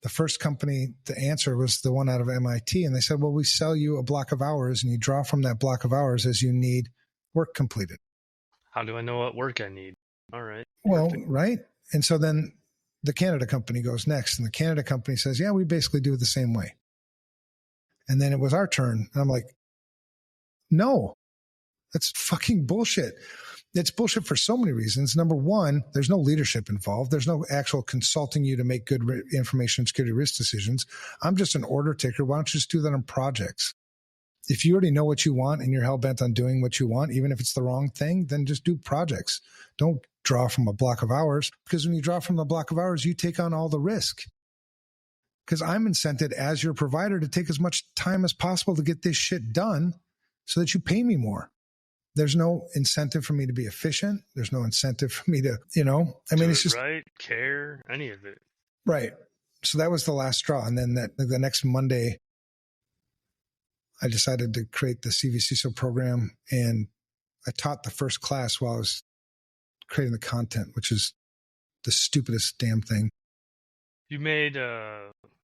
The first company to answer was the one out of MIT. And they said, well, we sell you a block of hours and you draw from that block of hours as you need work completed. How do I know what work I need? All right. Well, Perfect. right. And so then the Canada company goes next, and the Canada company says, yeah, we basically do it the same way. And then it was our turn. And I'm like, no, that's fucking bullshit. It's bullshit for so many reasons. Number one, there's no leadership involved. There's no actual consulting you to make good information security risk decisions. I'm just an order taker. Why don't you just do that on projects? If you already know what you want and you're hell-bent on doing what you want, even if it's the wrong thing, then just do projects. Don't draw from a block of hours, because when you draw from the block of hours, you take on all the risk. Because I'm incented as your provider to take as much time as possible to get this shit done so that you pay me more. There's no incentive for me to be efficient. There's no incentive for me to, it's just right, care, any of it. Right. So that was the last straw. And then the next Monday, I decided to create the CvCISO program, and I taught the first class while I was creating the content, which is the stupidest damn thing. You made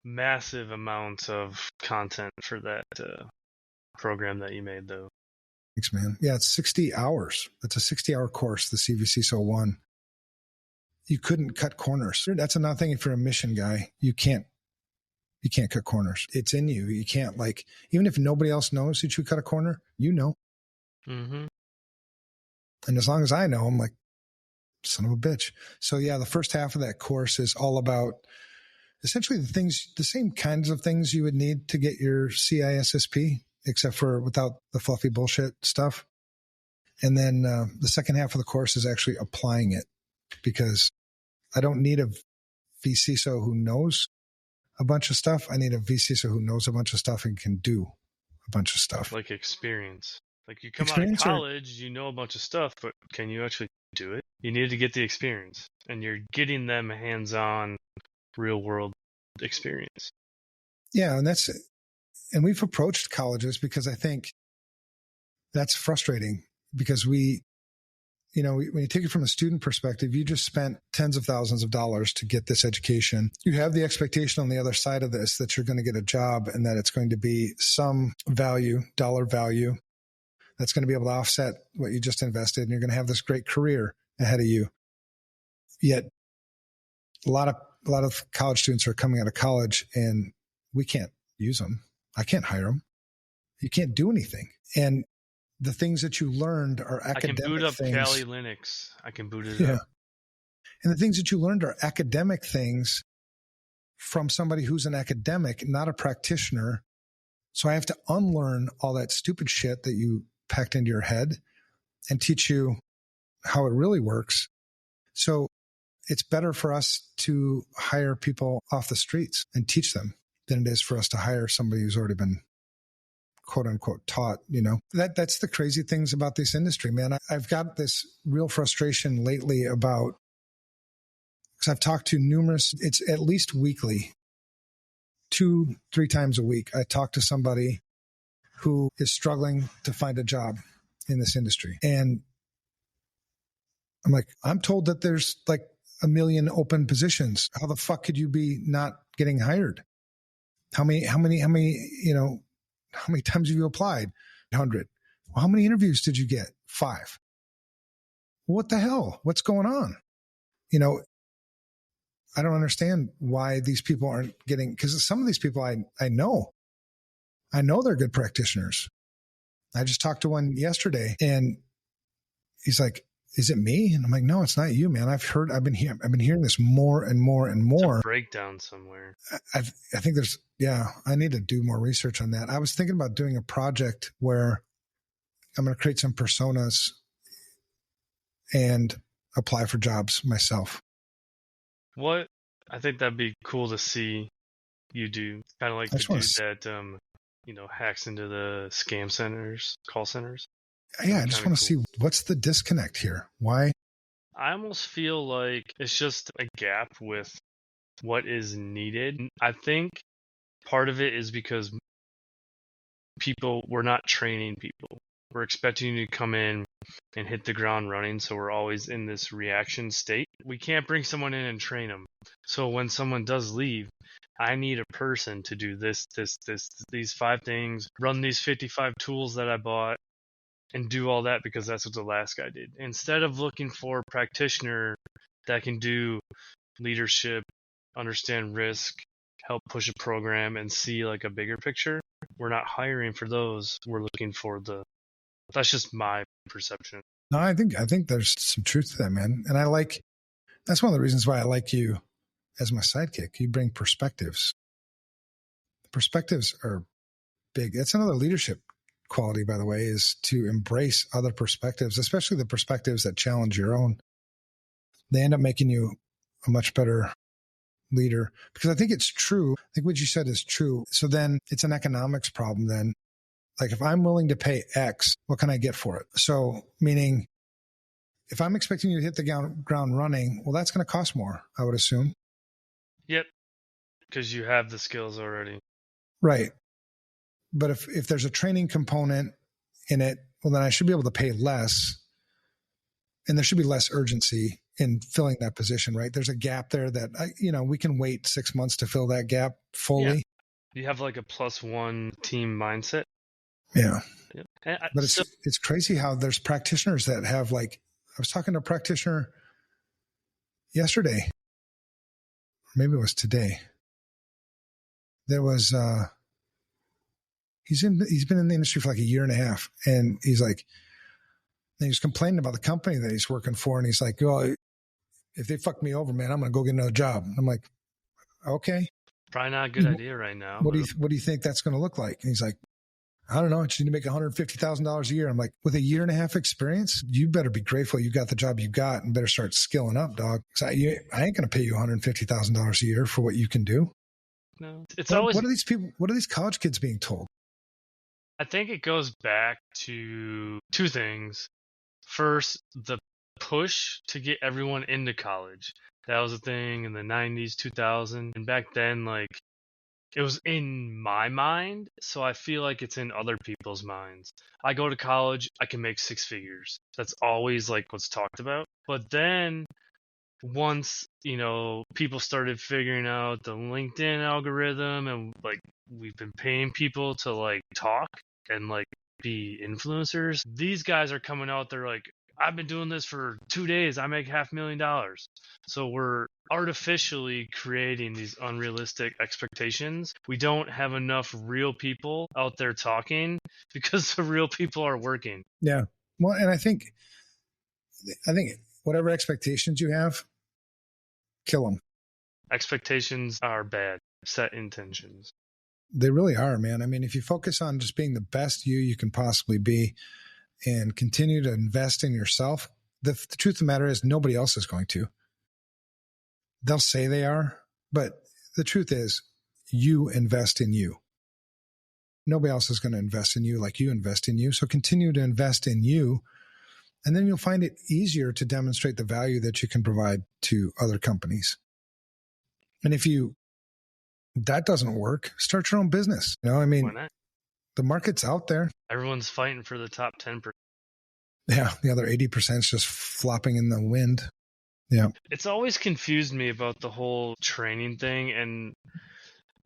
massive amounts of content for that program that you made, though. Thanks, man. Yeah, it's 60 hours. That's a 60-hour course, the CvCISO 1. You couldn't cut corners. That's another thing. If you're a mission guy, you can't cut corners. It's in you. You can't, even if nobody else knows that you cut a corner, you know. Mm-hmm. And as long as I know, I'm like, son of a bitch. So yeah, the first half of that course is all about essentially the same kinds of things you would need to get your CISSP, except for without the fluffy bullshit stuff. And then the second half of the course is actually applying it, because I don't need a vCISO who knows a bunch of stuff. I need a vCISO who knows a bunch of stuff and can do a bunch of stuff. Like experience. Like you come out of college, you know a bunch of stuff, but can you actually do it? You need to get the experience, and you're getting them hands-on, real-world experience. Yeah, and that's it. And we've approached colleges because I think that's frustrating, because when you take it from a student perspective, you just spent tens of thousands of dollars to get this education. You have the expectation on the other side of this that you're going to get a job and that it's going to be some value, dollar value, that's going to be able to offset what you just invested, and you're going to have this great career ahead of you. Yet a lot of college students are coming out of college and we can't use them. I can't hire them. You can't do anything. And the things that you learned are academic things. I can boot up Kali Linux. I can boot it up. And the things that you learned are academic things from somebody who's an academic, not a practitioner. So I have to unlearn all that stupid shit that you packed into your head and teach you how it really works. So it's better for us to hire people off the streets and teach them than it is for us to hire somebody who's already been quote unquote taught. That's the crazy things about this industry, man. I've got this real frustration lately about, because I've talked to numerous, it's at least weekly, 2-3 times a week, I talk to somebody who is struggling to find a job in this industry. And I'm like, I'm told that there's like 1 million open positions. How the fuck could you be not getting hired? How many times have you applied? 100. Well, how many interviews did you get? 5. What the hell? What's going on? I don't understand why these people aren't getting, because some of these people I know they're good practitioners. I just talked to one yesterday and he's like, is it me? And I'm like, no, it's not you, man. I've been hearing this more and more and more. It's a breakdown somewhere. I think I need to do more research on that. I was thinking about doing a project where I'm going to create some personas and apply for jobs myself. What? I think that'd be cool to see you do. Kind of like the dude that, hacks into the scam centers, call centers. Yeah, I just want to see what's the disconnect here. Why? I almost feel like it's just a gap with what is needed. I think part of it is because we're not training people. We're expecting you to come in and hit the ground running, so we're always in this reaction state. We can't bring someone in and train them. So when someone does leave, I need a person to do these 5 things, run these 55 tools that I bought, and do all that because that's what the last guy did. Instead of looking for a practitioner that can do leadership, understand risk, help push a program, and see like a bigger picture, we're not hiring for those. We're looking for that's just my perception. No, I think there's some truth to that, man. And that's one of the reasons why I like you as my sidekick. You bring perspectives. Perspectives are big. That's another leadership quality, by the way, is to embrace other perspectives, especially the perspectives that challenge your own. They end up making you a much better leader, because I think it's true. I think what you said is true. So then it's an economics problem then. Like if I'm willing to pay X, what can I get for it? So meaning if I'm expecting you to hit the ground running, well, that's going to cost more, I would assume. Yep. Because you have the skills already. Right. But if there's a training component in it, well, then I should be able to pay less, and there should be less urgency in filling that position, right? There's a gap there that, we can wait 6 months to fill that gap fully. Yeah. You have like a +1 team mindset. Yeah. But it's crazy how there's practitioners that have I was talking to a practitioner yesterday, or maybe it was today. There was, he's been in the industry for like 1.5 years, and he was complaining about the company that he's working for. And he's like, well, if they fuck me over, man, I'm going to go get another job. And I'm like, okay. Probably not a good idea right now. What do you think that's going to look like? And he's like, I don't know. I just need to make $150,000 a year. I'm like, with 1.5 years experience, you better be grateful you got the job you got and better start skilling up, dog. I ain't going to pay you $150,000 a year for what you can do. No, it's always. What are these college kids being told? I think it goes back to 2 things. First, the push to get everyone into college. That was a thing in the 90s, 2000. And back then, it was in my mind, so I feel like it's in other people's minds. I go to college, I can make 6 figures. That's always what's talked about. But then once, people started figuring out the LinkedIn algorithm, and we've been paying people to talk and be influencers, these guys are coming out, they're like, I've been doing this for 2 days, I make $500,000. So we're artificially creating these unrealistic expectations. We don't have enough real people out there talking because the real people are working. Yeah. Well, and I think whatever expectations you have, kill them. Expectations are bad. Set intentions. They really are, man. I mean, if you focus on just being the best you can possibly be and continue to invest in yourself, the truth of the matter is nobody else is going to. They'll say they are, but the truth is you invest in you. Nobody else is going to invest in you like you invest in you. So continue to invest in you, and then you'll find it easier to demonstrate the value that you can provide to other companies. And if that doesn't work, start your own business. You know, I mean, the market's out there. Everyone's fighting for the top 10%. Yeah, the other 80% is just flopping in the wind. Yeah. It's always confused me about the whole training thing, and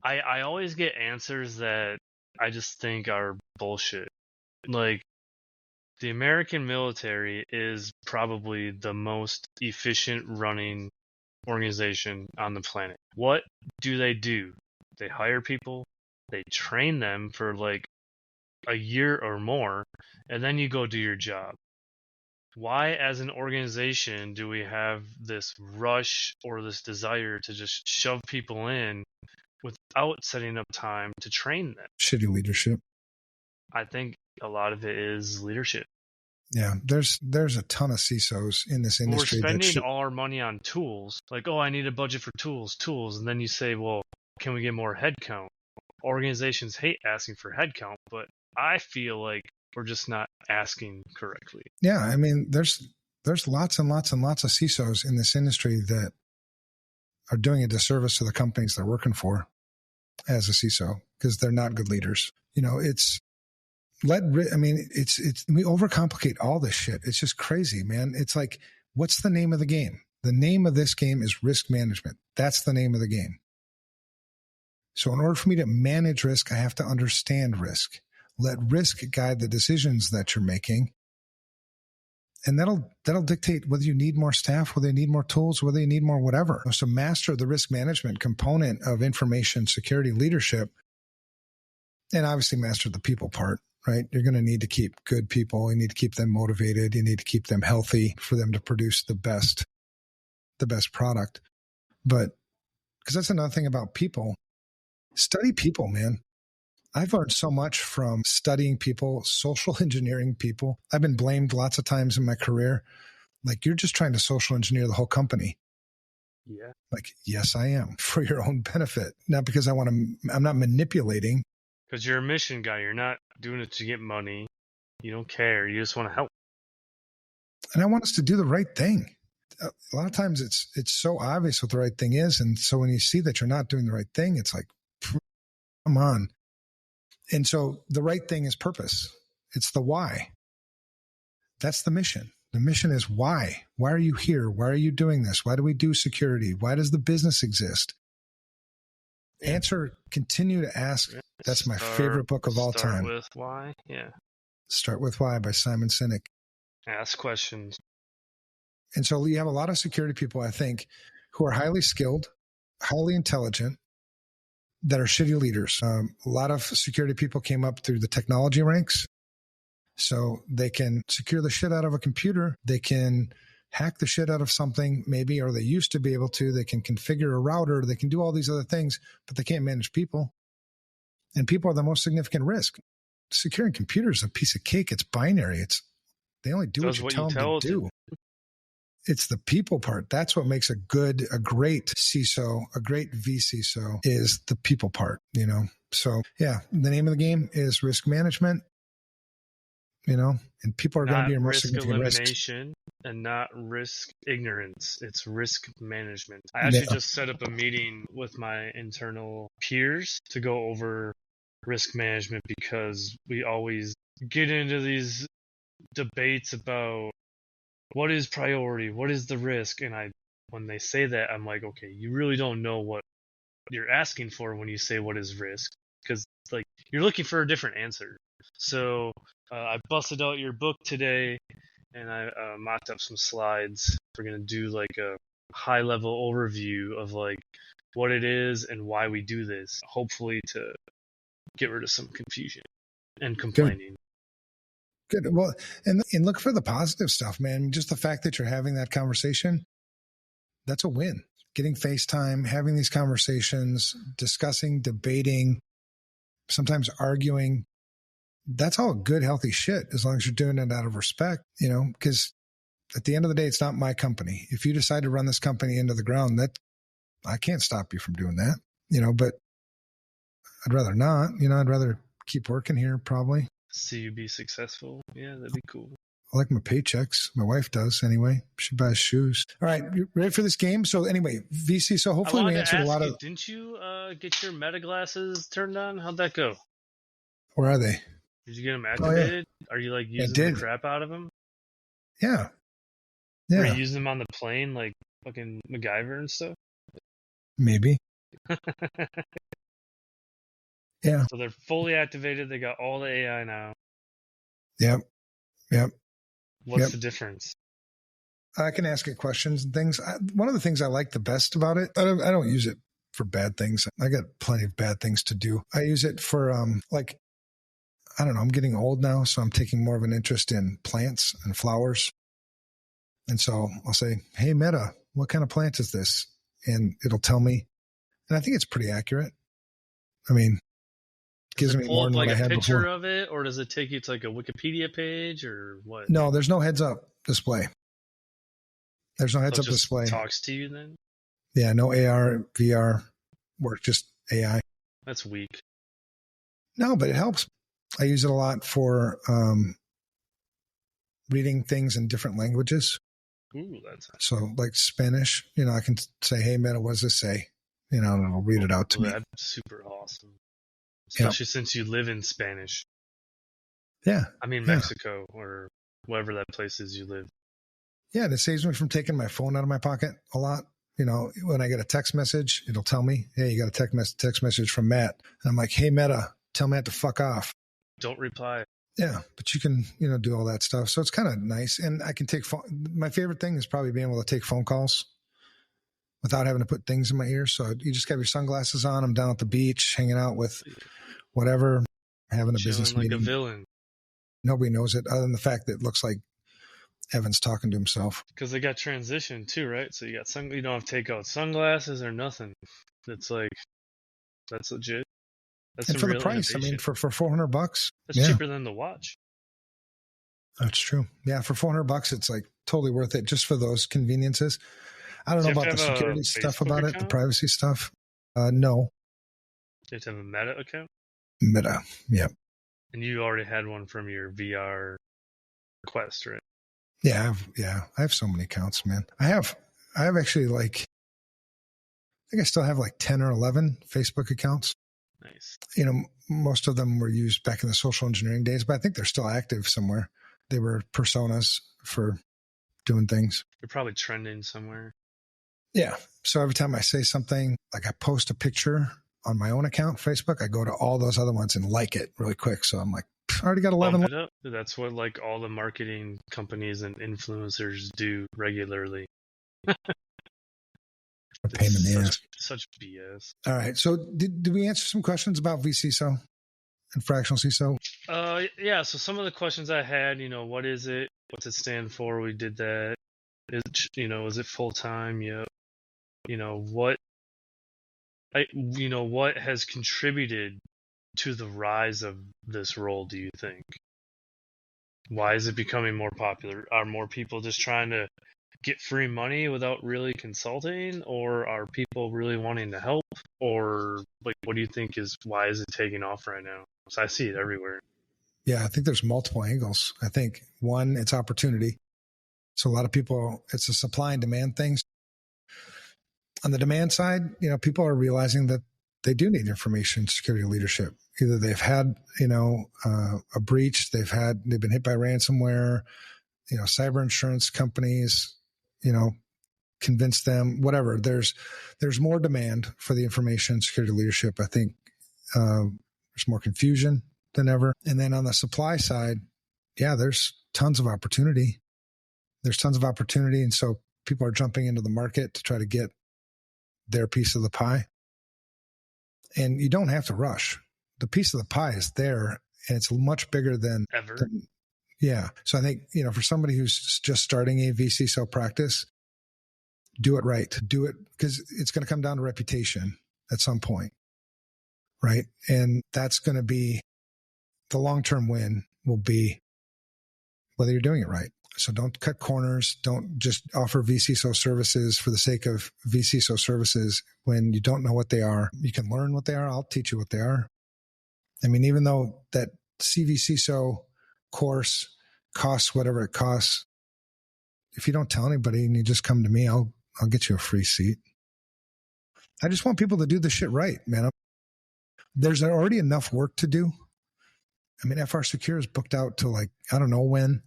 I always get answers that I just think are bullshit. Like, the American military is probably the most efficient running organization on the planet. What do? They hire people, they train them for like a year or more, and then you go do your job. Why, as an organization, do we have this rush or this desire to just shove people in without setting up time to train them? Shitty leadership. I think a lot of it is leadership. Yeah, there's a ton of CISOs in this industry. We're spending all our money on tools. Like, oh, I need a budget for tools. And then you say, well, can we get more headcount? Organizations hate asking for headcount, but I feel like we're just not asking correctly. Yeah, I mean, there's lots and lots and lots of CISOs in this industry that are doing a disservice to the companies they're working for as a CISO because they're not good leaders. You know, it's we overcomplicate all this shit. It's just crazy, man. It's like, what's the name of the game? The name of this game is risk management. That's the name of the game. So in order for me to manage risk, I have to understand risk. Let risk guide the decisions that you're making. And that'll dictate whether you need more staff, whether you need more tools, whether you need more whatever. So master the risk management component of information security leadership, and obviously master the people part, right? You're going to need to keep good people. You need to keep them motivated. You need to keep them healthy for them to produce the best product. But because that's another thing about people, study people, man. I've learned so much from studying people, social engineering people. I've been blamed lots of times in my career. Like, you're just trying to social engineer the whole company. Yeah. Like, yes, I am, for your own benefit. Not because I'm not manipulating. Because you're a mission guy. You're not doing it to get money. You don't care. You just want to help. And I want us to do the right thing. A lot of times it's so obvious what the right thing is. And so when you see that you're not doing the right thing, it's like, come on. And so the right thing is purpose. It's the why. That's the mission. The mission is why. Why are you here? Why are you doing this? Why do we do security? Why does the business exist? Continue to ask. That's my favorite book of all time. Start with why. Yeah. Start with Why by Simon Sinek. Ask questions. And so you have a lot of security people, I think, who are highly skilled, highly intelligent, that are shitty leaders. A lot of security people came up through the technology ranks. So they can secure the shit out of a computer. They can hack the shit out of something, maybe, or they used to be able to. They can configure a router. They can do all these other things, but they can't manage people. And people are the most significant risk. Securing computers is a piece of cake. It's binary. They only do what you tell them to do. It's the people part. That's what makes a great CISO, a great vCISO, is the people part, you know? So yeah, the name of the game is risk management, you know, and people are going to be your most significant risk. Elimination and not risk ignorance. It's risk management. I actually just set up a meeting with my internal peers to go over risk management because we always get into these debates about what is priority, what is the risk, and when they say that, I'm like, okay, you really don't know what you're asking for when you say what is risk, because like you're looking for a different answer. So I busted out your book today, and I mocked up some slides. We're gonna do like a high level overview of like what it is and why we do this, hopefully to get rid of some confusion and complaining. Good. Well, and look for the positive stuff, man. Just the fact that you're having that conversation, that's a win. Getting FaceTime, having these conversations, discussing, debating, sometimes arguing, that's all good, healthy shit as long as you're doing it out of respect, because at the end of the day, it's not my company. If you decide to run this company into the ground, that I can't stop you from doing that, but I'd rather not, I'd rather keep working here probably. See you be successful. Yeah, that'd be cool. I like my paychecks. My wife does anyway. She buys shoes. All right, you ready for this game? So anyway, VC. So hopefully we answered a lot of. Didn't you get your meta glasses turned on? How'd that go? Where are they? Did you get them activated? Oh, yeah. Are you like using the crap out of them? Yeah. Are you using them on the plane like fucking MacGyver and stuff? Maybe. Yeah. So they're fully activated. They got all the AI now. Yep. What's the difference? I can ask it questions and things. One of the things I like the best about it, I don't use it for bad things. I got plenty of bad things to do. I use it for I don't know, I'm getting old now, so I'm taking more of an interest in plants and flowers. And so I'll say, hey, Meta, what kind of plant is this? And it'll tell me. And I think it's pretty accurate. I mean, gives me more than what I had before. Does it pull up like a picture of it, or does it take you to like a Wikipedia page, or what? No, there's no heads-up display. There's no heads-up display. Talks to you then? Yeah, no AR, VR work, just AI. That's weak. No, but it helps. I use it a lot for reading things in different languages. Ooh, that's nice. So like Spanish, I can say, hey, Meta, what does this say? And it'll read it out to me. That's super awesome. Especially since you live in Spanish. Yeah. I mean, Mexico or wherever that place is you live. Yeah, and it saves me from taking my phone out of my pocket a lot. When I get a text message, it'll tell me, hey, you got a text message from Matt. And I'm like, hey, Meta, tell Matt to fuck off. Don't reply. Yeah, but you can, do all that stuff. So it's kind of nice. And I can take my favorite thing is probably being able to take phone calls without having to put things in my ears. So you just got your sunglasses on. I'm down at the beach, hanging out with whatever, having a business meeting. Like a villain. Nobody knows it other than the fact that it looks like Evan's talking to himself. Because they got transition too, right? So you don't have to take out sunglasses or nothing. It's like, that's legit. That's and for the price, innovation. I mean, for $400, that's cheaper than the watch. That's true. Yeah, for $400, it's like totally worth it just for those conveniences. I don't know about the security stuff about it, the privacy stuff. No. You have to have a Meta account? Meta, yeah. And you already had one from your VR Quest, right? Yeah, I have so many accounts, man. I have actually I think I still have like 10 or 11 Facebook accounts. Nice. Most of them were used back in the social engineering days, but I think they're still active somewhere. They were personas for doing things. They're probably trending somewhere. Yeah. So every time I say something, like I post a picture on my own account, Facebook, I go to all those other ones and like it really quick. So I'm like, I already got 11. That's what like all the marketing companies and influencers do regularly. A pain in the ass. Such BS. All right. So did we answer some questions about vCISO and fractional CISO? Yeah. So some of the questions I had, what is it? What's it stand for? We did that. Is it full time? Yep. What has contributed to the rise of this role, do you think? Why is it becoming more popular? Are more people just trying to get free money without really consulting, or are people really wanting to help? Or like, what do you think why is it taking off right now? So I see it everywhere. Yeah, I think there's multiple angles. I think one, it's opportunity. So a lot of people, it's a supply and demand thing. On the demand side, people are realizing that they do need information security leadership. Either they've had, a breach, they've been hit by ransomware, cyber insurance companies, convince them, whatever. There's more demand for the information security leadership. I think there's more confusion than ever. And then on the supply side, yeah, there's tons of opportunity. And so people are jumping into the market to try to get their piece of the pie. And you don't have to rush. The piece of the pie is there, and it's much bigger than ever. Yeah. So I think, for somebody who's just starting a vCISO practice, do it right. Do it because it's going to come down to reputation at some point, right? And that's going to be the long-term win will be whether you're doing it right. So don't cut corners. Don't just offer vCISO services for the sake of vCISO services when you don't know what they are. You can learn what they are. I'll teach you what they are. I mean, even though that CvCISO course costs whatever it costs, if you don't tell anybody and you just come to me, I'll get you a free seat. I just want people to do the shit right, man. There's already enough work to do. I mean, FR Secure is booked out to I don't know when.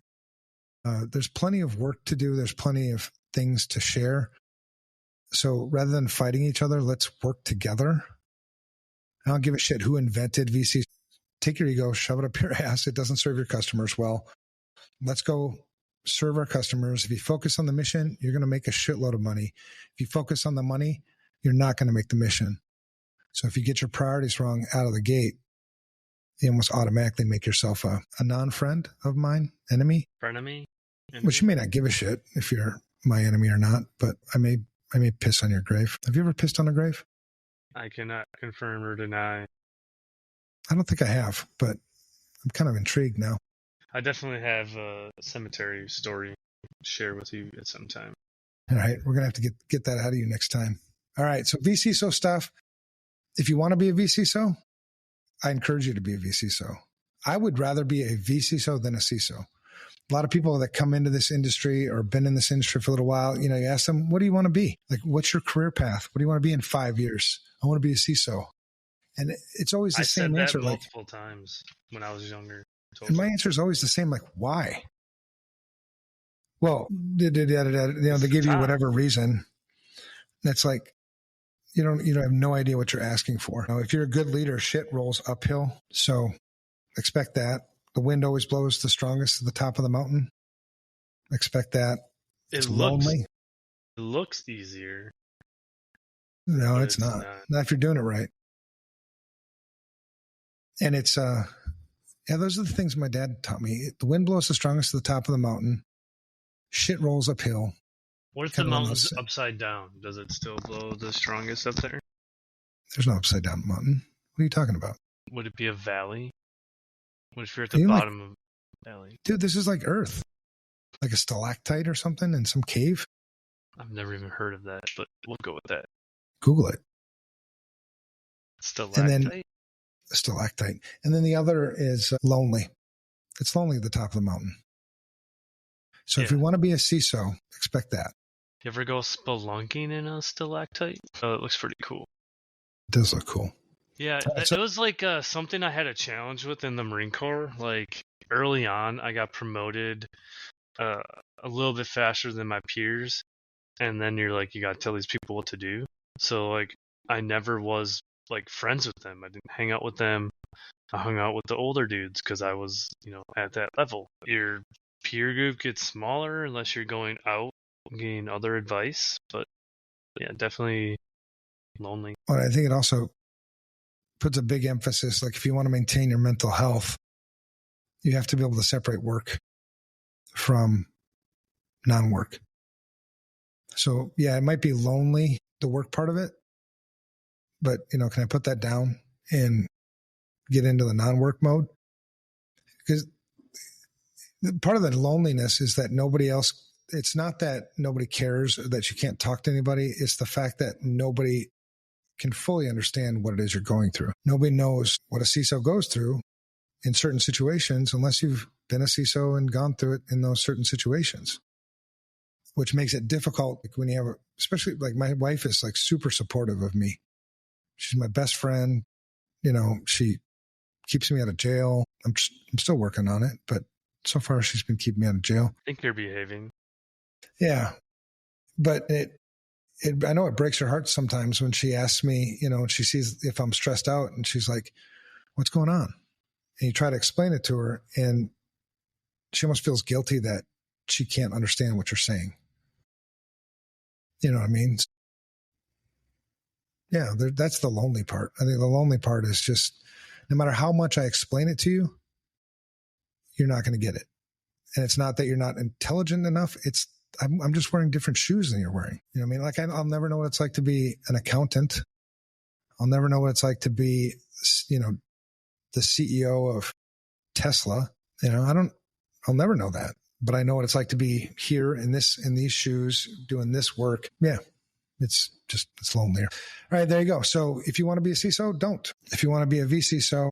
There's plenty of work to do. There's plenty of things to share. So rather than fighting each other, let's work together. I don't give a shit who invented VC. Take your ego, shove it up your ass. It doesn't serve your customers well. Let's go serve our customers. If you focus on the mission, you're going to make a shitload of money. If you focus on the money, you're not going to make the mission. So if you get your priorities wrong out of the gate, you almost automatically make yourself a non-friend of mine, enemy. Frenemy? Which you may not give a shit if you're my enemy or not, but I may piss on your grave. Have you ever pissed on a grave? I cannot confirm or deny. I don't think I have, but I'm kind of intrigued now. I definitely have a cemetery story to share with you at some time. All right. We're going to have to get that out of you next time. All right. So vCISO stuff. If you want to be a vCISO, I encourage you to be a vCISO. I would rather be a vCISO than a CISO. A lot of people that come into this industry or been in this industry for a little while, you ask them, what do you want to be? What's your career path? What do you want to be in 5 years? I want to be a CISO. And it's always the same answer. I said that multiple times when I was younger. And my answer is always the same, why? Well, they give you whatever reason. That's you have no idea what you're asking for. If you're a good leader, shit rolls uphill. So expect that. The wind always blows the strongest to the top of the mountain. Expect that. It's lonely. It looks easier. No, it's not. Not if you're doing it right. And it's, those are the things my dad taught me. The wind blows the strongest to the top of the mountain. Shit rolls uphill. What if the mountain's upside down? Does it still blow the strongest up there? There's no upside down mountain. What are you talking about? Would it be a valley? What if you're at the bottom of a valley? Dude, this is like Earth. Like a stalactite or something in some cave. I've never even heard of that, but we'll go with that. Google it. Stalactite? And then stalactite. And then the other is lonely. It's lonely at the top of the mountain. So if you want to be a CISO, expect that. You ever go spelunking in a stalactite? Oh, it looks pretty cool. It does look cool. Yeah, it was something I had a challenge with in the Marine Corps. Early on, I got promoted a little bit faster than my peers. And then you got to tell these people what to do. So, I never was, friends with them. I didn't hang out with them. I hung out with the older dudes because I was, at that level. Your peer group gets smaller unless you're going out and getting other advice. But, yeah, definitely lonely. Well, I think it also puts a big emphasis, if you want to maintain your mental health, you have to be able to separate work from non-work. So, yeah, it might be lonely, the work part of it, but, can I put that down and get into the non-work mode? Because part of the loneliness is that nobody else, it's not that nobody cares or that you can't talk to anybody. It's the fact that nobody can fully understand what it is you're going through. Nobody knows what a CISO goes through in certain situations unless you've been a CISO and gone through it in those certain situations, which makes it difficult when you have, especially my wife is super supportive of me. She's my best friend. She keeps me out of jail. I'm still working on it, but so far she's been keeping me out of jail. I think you're behaving. Yeah. But I know it breaks her heart sometimes when she asks me, and she sees if I'm stressed out and she's like, what's going on? And you try to explain it to her and she almost feels guilty that she can't understand what you're saying. You know what I mean? Yeah, that's the lonely part. I think the lonely part is just no matter how much I explain it to you, you're not going to get it. And it's not that you're not intelligent enough. It's I'm just wearing different shoes than you're wearing. You know what I mean? Like I'll never know what it's like to be an accountant. I'll never know what it's like to be, you know, the CEO of Tesla. You know, I'll never know that. But I know what it's like to be here in these shoes doing this work. Yeah. It's lonelier. All right, there you go. So if you want to be a CISO, don't. If you want to be a vCISO.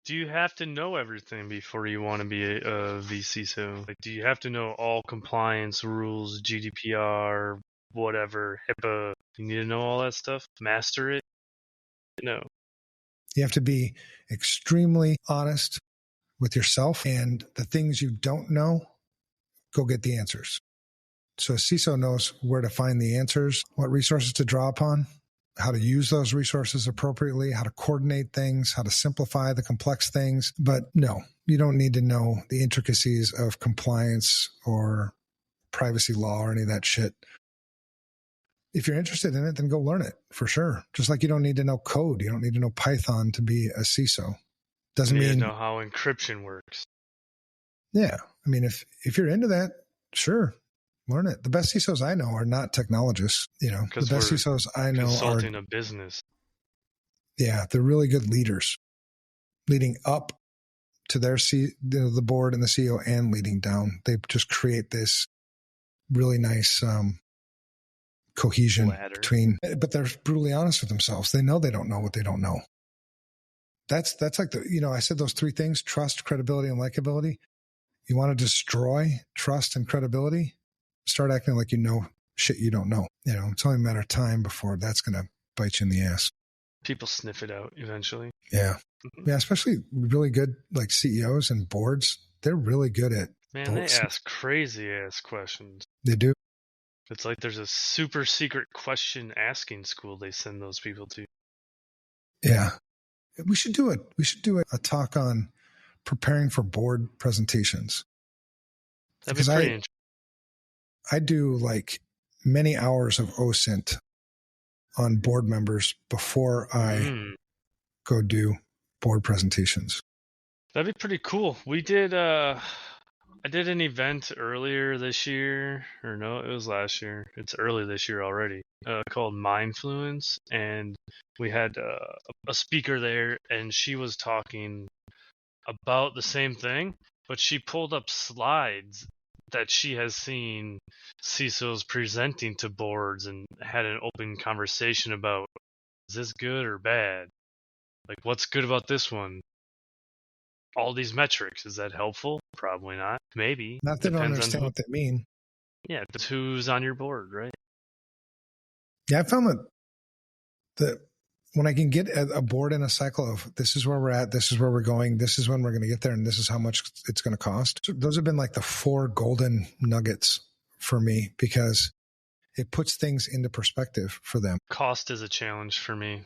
Do you have to know everything before you want to be a vCISO? Like, do you have to know all compliance rules, GDPR, whatever, HIPAA? You need to know all that stuff? Master it? No. You have to be extremely honest with yourself, and the things you don't know, go get the answers. So a CISO knows where to find the answers, what resources to draw upon, how to use those resources appropriately, how to coordinate things, how to simplify the complex things. But no, you don't need to know the intricacies of compliance or privacy law or any of that shit. If you're interested in it, then go learn it for sure. Just like you don't need to know code. You don't need to know Python to be a CISO. Doesn't you need mean to know how encryption works. Yeah. I mean, if you're into that, sure. Learn it. The best CISOs I know are not technologists. You know, the best CISOs I know consulting a business. Yeah, they're really good leaders, leading up to the board and the CEO, and leading down. They just create this really nice cohesion between. But they're brutally honest with themselves. They know they don't know what they don't know. That's like I said those three things: trust, credibility, and likability. You want to destroy trust and credibility? Start acting like you know shit you don't know. You know, it's only a matter of time before that's going to bite you in the ass. People sniff it out eventually. Yeah. Mm-hmm. Yeah, especially really good like CEOs and boards. They're really good at they ask crazy ass questions. They do. It's like there's a super secret question asking school they send those people to. Yeah. We should do it. We should do a talk on preparing for board presentations. That'd be pretty interesting. I do like many hours of OSINT on board members before I go do board presentations. That'd be pretty cool. We did I did an event earlier this year, or no, it was last year. It's early this year already. Called Mindfluence, and we had a speaker there, and she was talking about the same thing, but she pulled up slides that she has seen CISOs presenting to boards and had an open conversation about, is this good or bad? Like, what's good about this one? All these metrics, is that helpful? Probably not. Maybe. Not that I don't understand what they mean. Yeah, it's who's on your board, right? Yeah, I found that when I can get a board in a cycle of this is where we're at, this is where we're going, this is when we're going to get there, and this is how much it's going to cost. So those have been like the 4 golden nuggets for me because it puts things into perspective for them. Cost is a challenge for me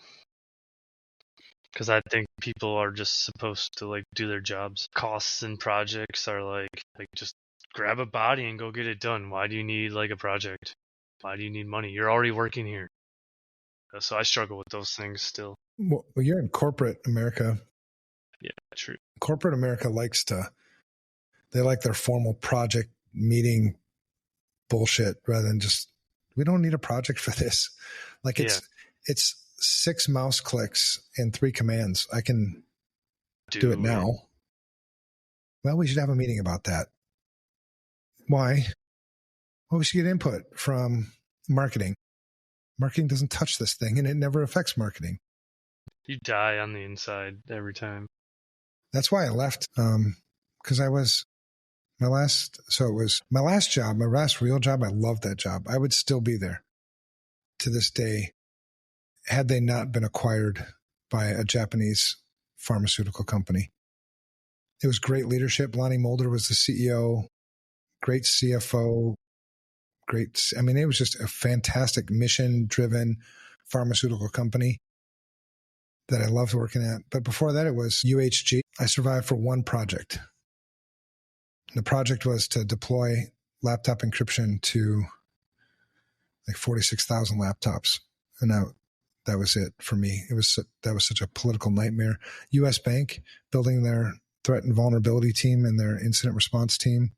because I think people are just supposed to like do their jobs. Costs and projects are like just grab a body and go get it done. Why do you need like a project? Why do you need money? You're already working here. So I struggle with those things still. Well, you're in corporate America. Yeah, true. Corporate America they like their formal project meeting bullshit rather than just, we don't need a project for this. Like it's 6 mouse clicks and 3 commands. I can do it now. Well, we should have a meeting about that. Why? Well, we should get input from marketing. Marketing doesn't touch this thing, and it never affects marketing. You die on the inside every time. That's why I left, because it was my last job, my last real job. I loved that job. I would still be there to this day had they not been acquired by a Japanese pharmaceutical company. It was great leadership. Lonnie Mulder was the CEO, great CFO, it was just a fantastic mission-driven pharmaceutical company that I loved working at. But before that, it was UHG. I survived for one project. The project was to deploy laptop encryption to like 46,000 laptops. And that was it for me. That was such a political nightmare. U.S. Bank building their threat and vulnerability team and their incident response team.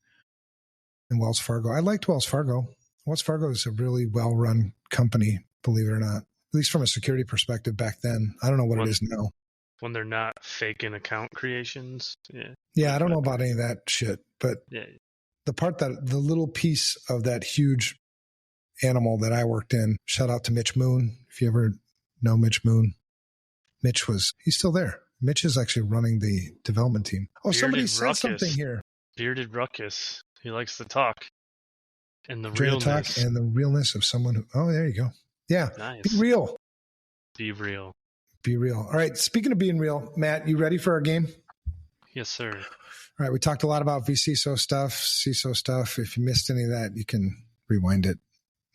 And Wells Fargo. I liked Wells Fargo. Wells Fargo is a really well-run company, believe it or not, at least from a security perspective back then. I don't know what it is now. When they're not faking account creations. Yeah. Yeah, I don't know about any of that shit, but the little piece of that huge animal that I worked in, shout out to Mitch Moon. If you ever know Mitch Moon, he's still there. Mitch is actually running the development team. Oh, Bearded somebody said Ruckus. Something here. Bearded Ruckus. He likes to talk. And the realness. Talk and the realness of someone who, oh, there you go. Yeah. Nice. Be real. Be real. Be real. All right. Speaking of being real, Matt, you ready for our game? Yes, sir. All right. We talked a lot about vCISO stuff, CISO stuff. If you missed any of that, you can rewind it.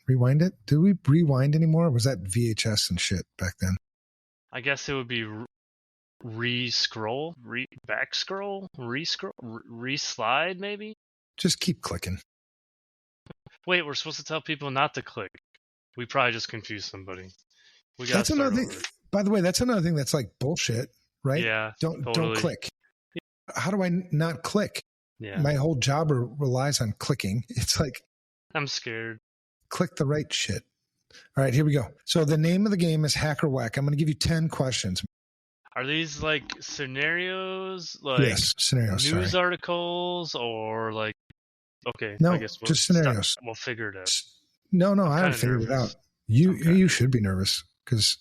Rewind it? Do we rewind anymore? Or was that VHS and shit back then? I guess it would be re-scroll, back-scroll, re-scroll, re-slide maybe? Just keep clicking. Wait, we're supposed to tell people not to click. We probably just confused somebody. That's another thing. By the way, that's another thing that's like bullshit, right? Yeah. Don't click. How do I not click? Yeah. My whole job relies on clicking. It's like I'm scared. Click the right shit. All right, here we go. So the name of the game is Hacker Whack. I'm going to give you 10 questions. Are these like scenarios? Like yes, scenarios. News articles or like? Okay. No, I guess just scenarios. We'll figure it out. No, I haven't figured it out. You should be nervous because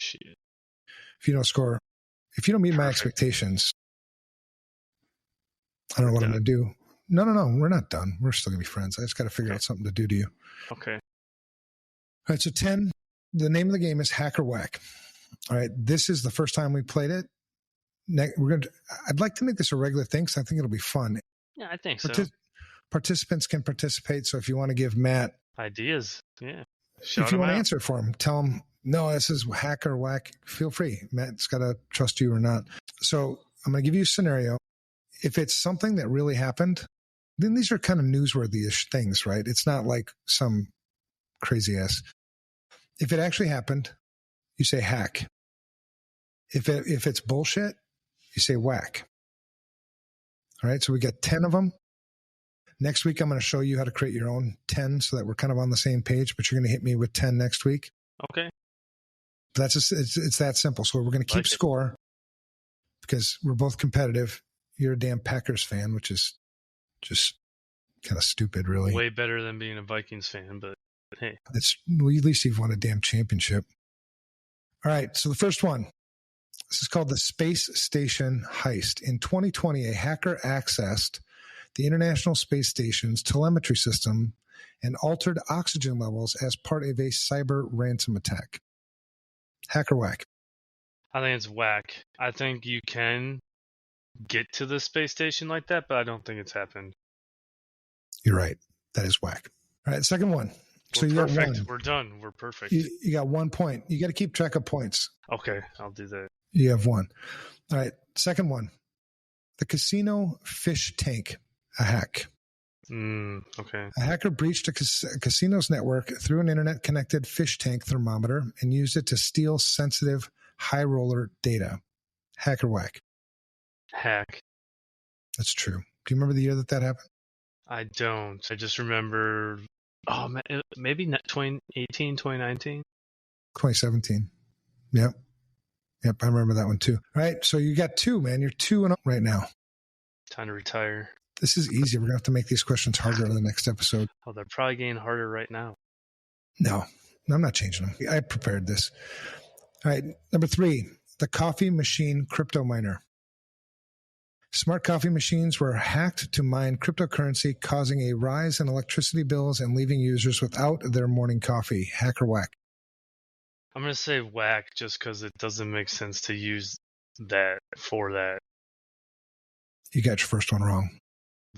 if you don't score, if you don't meet my expectations, I don't know what I'm going to do. No, we're not done. We're still going to be friends. I just got to figure out something to do to you. Okay. All right, so 10, the name of the game is Hacker Whack. All right, this is the first time we played it. I'd like to make this a regular thing because I think it'll be fun. Yeah, I think so. Participants can participate, so if you want to give Matt ideas, if you want to answer it for him, tell him, no, this is Hacker Whack. Feel free. Matt's got to trust you or not. So I'm going to give you a scenario. If it's something that really happened, then these are kind of newsworthy-ish things, right? It's not like some crazy ass. If it actually happened, you say hack. If it's bullshit, you say whack. All right, so we got 10 of them. Next week, I'm going to show you how to create your own 10 so that we're kind of on the same page, but you're going to hit me with 10 next week. Okay. But it's that simple. So we're going to keep score because we're both competitive. You're a damn Packers fan, which is just kind of stupid, really. Way better than being a Vikings fan, but hey. At least you've won a damn championship. All right, so the first one. This is called the Space Station Heist. In 2020, a hacker accessed the International Space Station's telemetry system and altered oxygen levels as part of a cyber ransom attack. Hacker whack. I think it's whack. I think you can get to the space station like that, but I don't think it's happened. You're right. That is whack. All right, second one. So you got one. We're done. We're perfect. You got 1 point. You got to keep track of points. Okay, I'll do that. You have one. All right, second one. The casino fish tank, a hack. Okay. A hacker breached a casino's network through an internet-connected fish tank thermometer and used it to steal sensitive high roller data. Hacker whack. Hack. That's true. Do you remember the year that happened? I don't. I just remember, maybe 2018, 2019? 2017. Yep, I remember that one too. All right, so you got 2, man. You're 2-0 right now. Time to retire. This is easy. We're going to have to make these questions harder in the next episode. Oh, they're probably getting harder right now. No, I'm not changing them. I prepared this. All right, number 3, the coffee machine crypto miner. Smart coffee machines were hacked to mine cryptocurrency, causing a rise in electricity bills and leaving users without their morning coffee. Hacker whack. I'm going to say whack just because it doesn't make sense to use that for that. You got your first one wrong.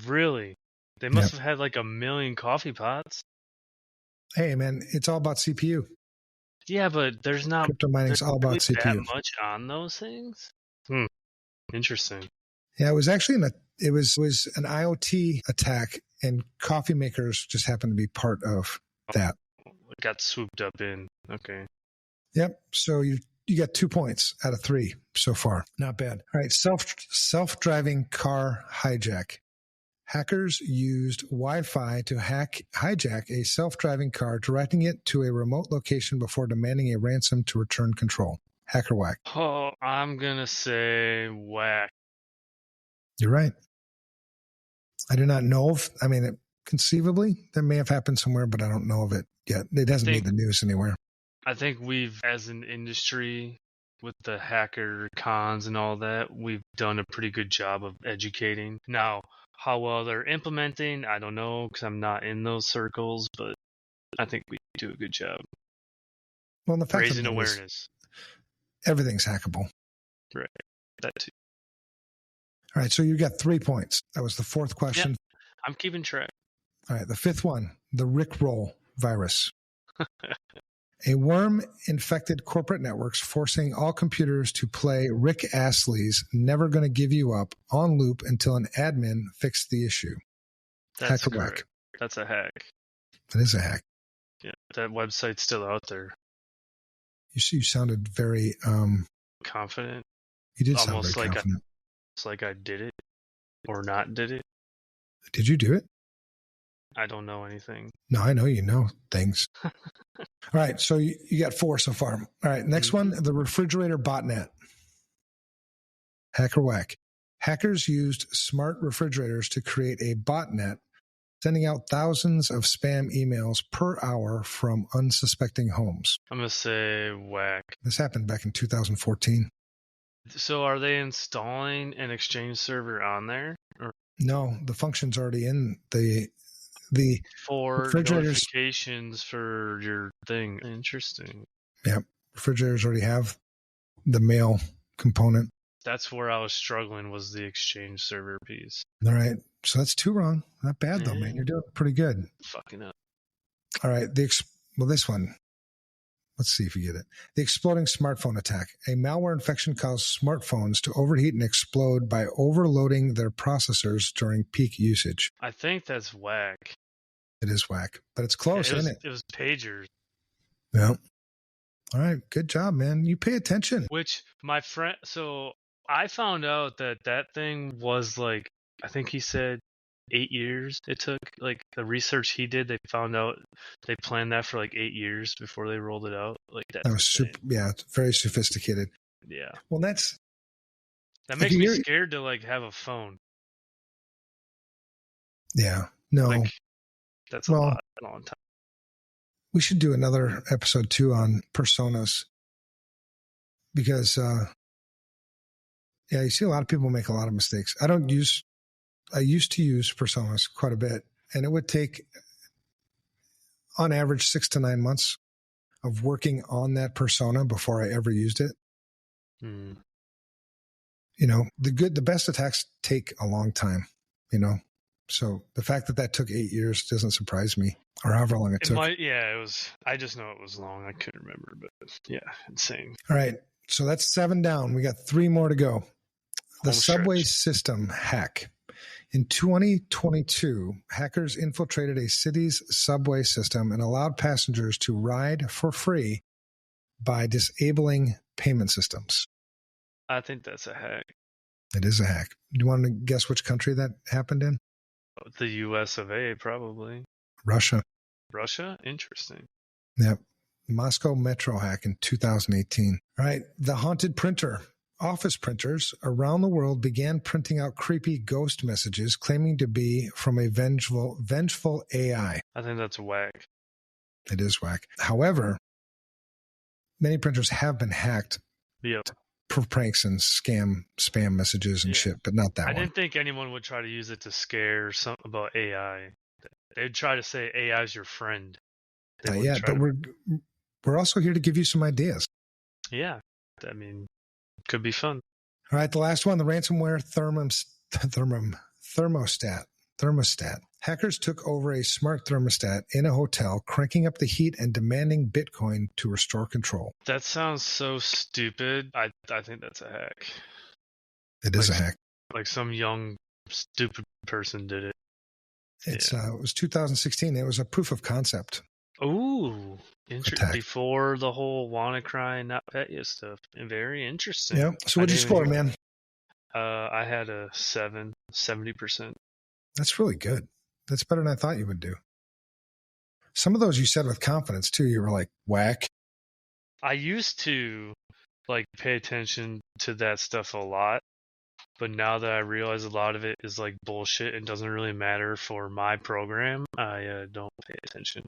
Really? They must have had like 1 million coffee pots. Hey, man, it's all about CPU. Yeah, but there's not... Crypto mining's all about CPU. That much on those things? Interesting. Yeah, it was actually it was an IoT attack, and coffee makers just happened to be part of that. got swooped up in. Okay. Yep. So you got 2 points out of 3 so far. Not bad. All right. Self-driving car hijack. Hackers used Wi-Fi to hijack a self-driving car, directing it to a remote location before demanding a ransom to return control. Hacker whack. Oh, I'm going to say whack. You're right. I do not know of, conceivably that may have happened somewhere, but I don't know of it yet. It hasn't made the news anywhere. I think we've, as an industry, with the hacker cons and all that, we've done a pretty good job of educating. Now, how well they're implementing, I don't know, because I'm not in those circles, but I think we do a good job. Well, the fact raising awareness. Everything's hackable. Right. That too. All right, so you got 3 points. That was the 4th question. Yep. I'm keeping track. All right, the 5th one, the Rickroll virus. A worm infected corporate networks, forcing all computers to play Rick Astley's Never Gonna Give You Up on loop until an admin fixed the issue. That's Hacker correct. whack. That's a hack. It is a hack. Yeah, that website's still out there. You sounded very confident. You did sound very confident. It's like I did it or not did it. Did you do it? I don't know anything. No, I know you know things. All right, so you got 4 so far. All right, next one, the refrigerator botnet. Hacker whack. Hackers used smart refrigerators to create a botnet, sending out thousands of spam emails per hour from unsuspecting homes. I'm going to say whack. This happened back in 2014. So are they installing an Exchange server on there? Or? No, the function's already in the for refrigerators. Notifications for your thing. Interesting. Yeah, refrigerators already have the mail component. That's where I was struggling, was the Exchange server piece. All right, so that's 2 wrong. Not bad though, man. You're doing pretty good. Fucking up. All right, this one. Let's see if you get it. The exploding smartphone attack. A malware infection caused smartphones to overheat and explode by overloading their processors during peak usage. I think that's whack. It is whack, but it's close, isn't it? It was pagers. Yeah. All right, good job, man. You pay attention. Which my friend, so I found out that thing was like, I think he said 8 years it took. Like the research he did, they found out they planned that for like 8 years before they rolled it out. Like that was super. Yeah, it's very sophisticated. Yeah. Well, that makes me scared to like have a phone. Yeah. No. Like, that's a long time. We should do another episode too on personas, because you see a lot of people make a lot of mistakes. I used to use personas quite a bit, and it would take on average 6 to 9 months of working on that persona before I ever used it. You know, the best attacks take a long time, you know. So the fact that took 8 years doesn't surprise me, or however long it took. It was. I just know it was long. I couldn't remember, but yeah, insane. All right, so that's 7 down. We got 3 more to go. The subway system hack. In 2022, hackers infiltrated a city's subway system and allowed passengers to ride for free by disabling payment systems. I think that's a hack. It is a hack. Do you want to guess which country that happened in? The US of A, probably. Russia. Russia? Interesting. Yep. Moscow Metro hack in 2018. All right. The haunted printer. Office printers around the world began printing out creepy ghost messages claiming to be from a vengeful AI. I think that's whack. It is whack. However, many printers have been hacked for pranks and spam messages and shit, but not that one. I didn't think anyone would try to use it to scare something about AI. They'd try to say AI is your friend. Not yet, but we're also here to give you some ideas. Yeah. I mean, could be fun. All right, the last one, the ransomware thermostat. Hackers took over a smart thermostat in a hotel, cranking up the heat and demanding Bitcoin to restore control. That sounds so stupid. I think that's a hack. It is a hack. Like some young, stupid person did it. It was 2016. It was a proof of concept. Ooh, attack. before the whole WannaCry and not pet you stuff. Very interesting. Yeah. So what'd you score, man? I had a 70%. That's really good. That's better than I thought you would do. Some of those you said with confidence too. You were like, whack. I used to pay attention to that stuff a lot, but now that I realize a lot of it is bullshit and doesn't really matter for my program, I don't pay attention.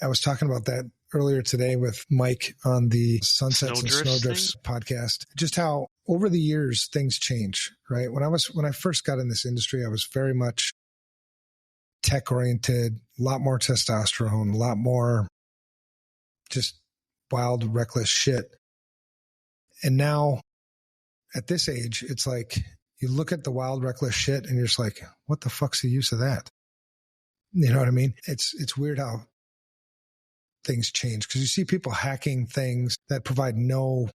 I was talking about that earlier today with Mike on the Sunsets and Snowdrifts podcast. Just how over the years things change, right? When I first got in this industry, I was very much tech oriented, a lot more testosterone, a lot more just wild, reckless shit. And now at this age, it's like you look at the wild, reckless shit and you're just like, what the fuck's the use of that? You know what I mean? It's weird how things change because you see people hacking things that provide no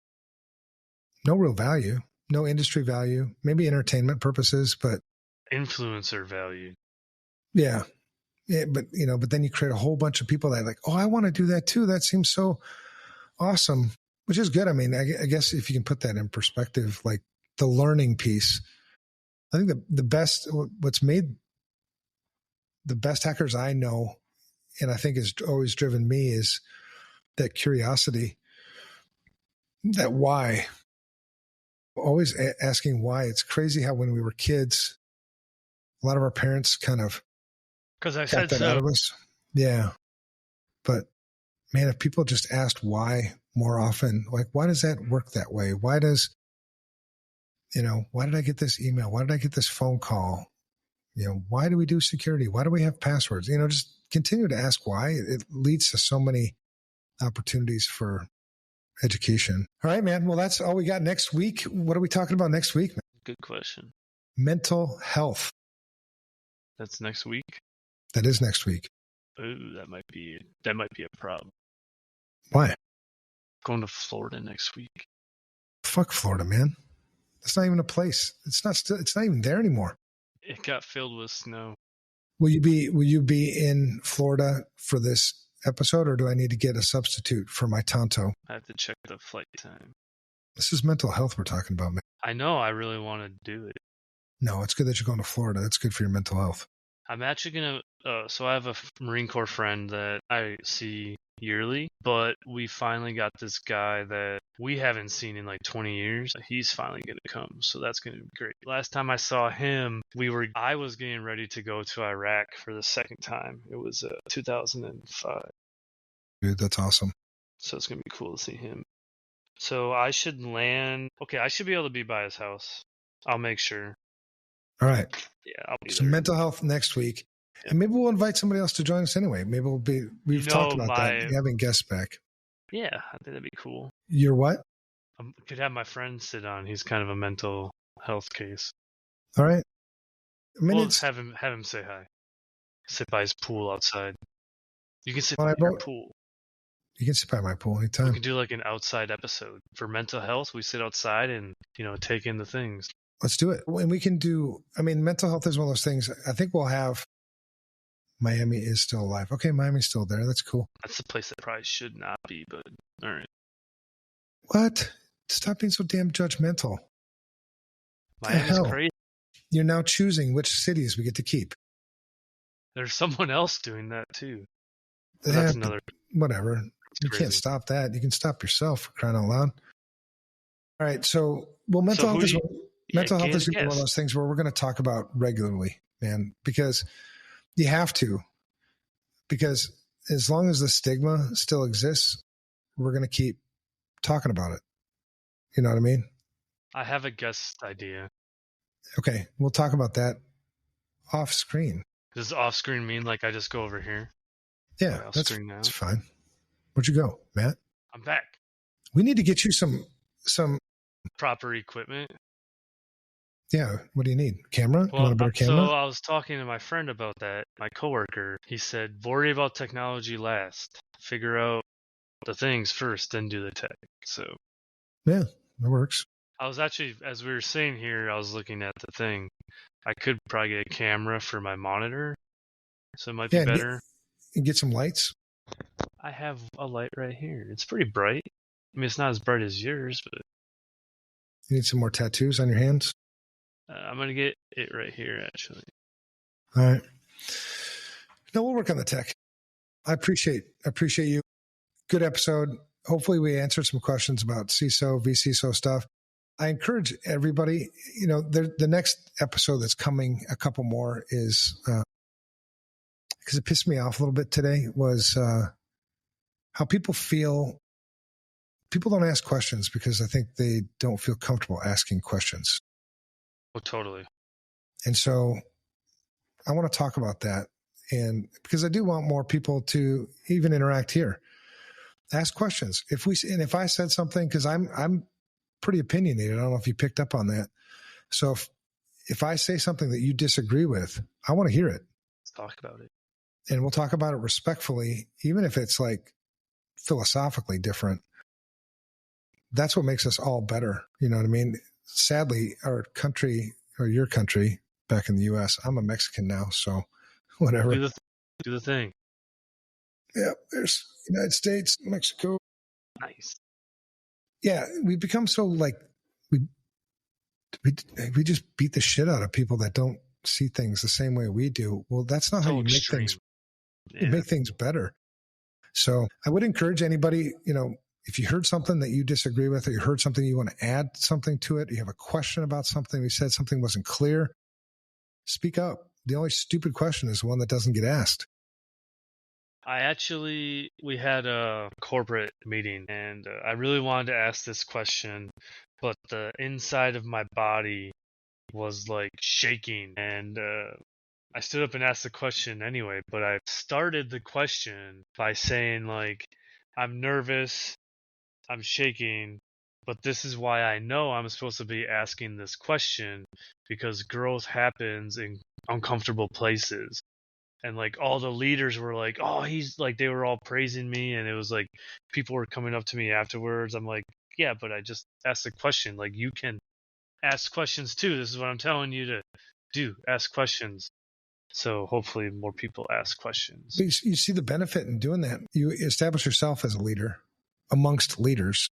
real value, no industry value, maybe entertainment purposes, but influencer value. Yeah. But then you create a whole bunch of people that are like, oh, I want to do that too. That seems so awesome, which is good. I mean, I guess if you can put that in perspective, like the learning piece, I think what's made the best hackers I know, and I think has always driven me, is that curiosity, that why, always asking why. It's crazy how when we were kids, a lot of our parents kind of because I said that so out of us. Yeah. But man, if people just asked why more often, like, why does that work that way? Why did I get this email? Why did I get this phone call? Why do we do security? Why do we have passwords? Just continue to ask why. It leads to so many opportunities for education. All right, man. Well, that's all we got next week. What are we talking about next week, man? Good question. Mental health. That's next week? That is next week. Ooh, that might be a problem. Why? Going to Florida next week. Fuck Florida, man. It's not even a place. It's not even there anymore. It got filled with snow. Will you be in Florida for this episode, or do I need to get a substitute for my Tonto? I have to check the flight time. This is mental health we're talking about, man. I know. I really want to do it. No, it's good that you're going to Florida. That's good for your mental health. I'm actually going to, so I have a Marine Corps friend that I see yearly, but we finally got this guy that we haven't seen in 20 years. He's finally going to come, so that's going to be great. Last time I saw him, I was getting ready to go to Iraq for the second time. It was 2005. Dude, that's awesome. So it's going to be cool to see him. So I should land. Okay, I should be able to be by his house. I'll make sure. All right. Yeah, I'll be so there. Mental health next week. And maybe we'll invite somebody else to join us anyway. Maybe we've talked about that, having guests back. Yeah, I think that'd be cool. You're what? I could have my friend sit on. He's kind of a mental health case. All right. I mean, have him say hi. Sit by his pool outside. You can sit by your pool. You can sit by my pool anytime. We can do an outside episode for mental health. We sit outside and take in the things. Let's do it. And we can do, mental health is one of those things. I think we'll have Miami is still alive. Okay, Miami's still there. That's cool. That's the place that probably should not be, but all right. What? Stop being so damn judgmental. Miami's crazy. You're now choosing which cities we get to keep. There's someone else doing that too. That's another. Whatever. You can't stop that. You can stop yourself, for crying out loud. All right. So, mental health is one of those things where we're going to talk about regularly, man, because you have to. Because as long as the stigma still exists, we're going to keep talking about it. You know what I mean? I have a guest idea. Okay. We'll talk about that off screen. Does off screen mean I just go over here? Yeah, that's fine. Where'd you go, Matt? I'm back. We need to get you some proper equipment. Yeah. What do you need? Camera? You want a better camera? So I was talking to my friend about that, my coworker. He said, worry about technology last. Figure out the things first, then do the tech. So yeah, that works. I was actually, as we were saying here, I was looking at the thing. I could probably get a camera for my monitor. So it might be better. and get some lights? I have a light right here. It's pretty bright. I mean, it's not as bright as yours, but You need some more tattoos on your hands? I'm going to get it right here, actually. All right. No, we'll work on the tech. I appreciate you. Good episode. Hopefully we answered some questions about CISO, vCISO stuff. I encourage everybody, the next episode that's coming, a couple more, is, because it pissed me off a little bit today, was how people feel. People don't ask questions because I think they don't feel comfortable asking questions. Oh, totally. And so I want to talk about that. And because I do want more people to even interact here, ask questions. If I said something, because I'm pretty opinionated, I don't know if you picked up on that. So if I say something that you disagree with, I want to hear it. Let's talk about it. And we'll talk about it respectfully, even if it's like philosophically different. That's what makes us all better. You know what I mean? Sadly, our country, or your country back in the US, I'm a Mexican now, so whatever. Do the thing. Yeah, there's United States, Mexico. Nice. Yeah, we become so like, we just beat the shit out of people that don't see things the same way we do. Well, that's not how you make things. You make things better. So I would encourage anybody, if you heard something that you disagree with, or you heard something you want to add something to it, you have a question about something, we said something wasn't clear, speak up. The only stupid question is the one that doesn't get asked. We had a corporate meeting, and I really wanted to ask this question, but the inside of my body was like shaking, and I stood up and asked the question anyway, but I started the question by saying, like, I'm nervous, I'm shaking, but this is why I know I'm supposed to be asking this question, because growth happens in uncomfortable places. And like all the leaders were like, oh, he's like, they were all praising me, and it was like people were coming up to me afterwards. I'm like, yeah, but I just asked a question. Like, you can ask questions too. This is what I'm telling you to do. Ask questions. So hopefully more people ask questions. You see the benefit in doing that. You establish yourself as a leader amongst leaders,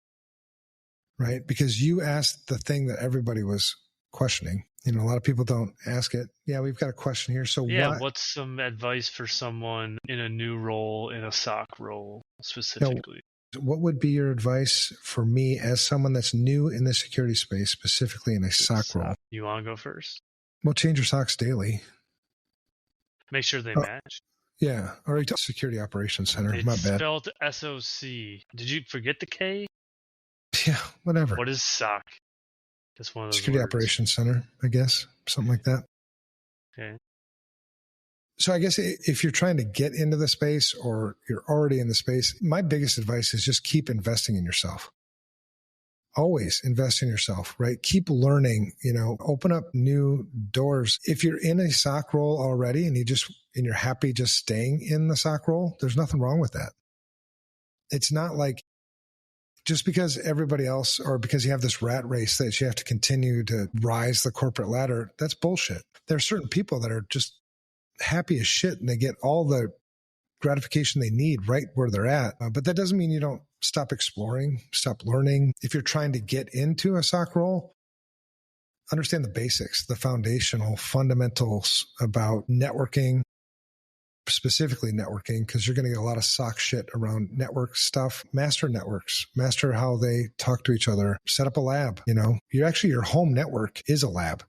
right? Because you asked the thing that everybody was questioning. A lot of people don't ask it. Yeah, we've got a question here. So yeah, what's some advice for someone in a new role, in a SOC role specifically? What would be your advice for me as someone that's new in the security space, specifically in a SOC role? You want to go first? Well, change your SOCs daily. Make sure they match. Yeah. Or Security Operations Center. It's my bad. Spelled SOC. Did you forget the K? Yeah, whatever. What is SOC? Just one of those Security words. Operations Center, I guess. Something like that. Okay. So I guess if you're trying to get into the space or you're already in the space, my biggest advice is just keep investing in yourself. Always invest in yourself, right? Keep learning, open up new doors. If you're in a SOC role already and you're happy just staying in the SOC role, there's nothing wrong with that. It's not like just because everybody else, or because you have this rat race that you have to continue to rise the corporate ladder, that's bullshit. There are certain people that are just happy as shit and they get all the gratification they need right where they're at. But that doesn't mean you don't stop exploring, stop learning. If you're trying to get into a SOC role, understand the basics, the foundational fundamentals about networking, specifically networking, because you're going to get a lot of SOC shit around network stuff. Master networks, master how they talk to each other, set up a lab. Your home network is a lab.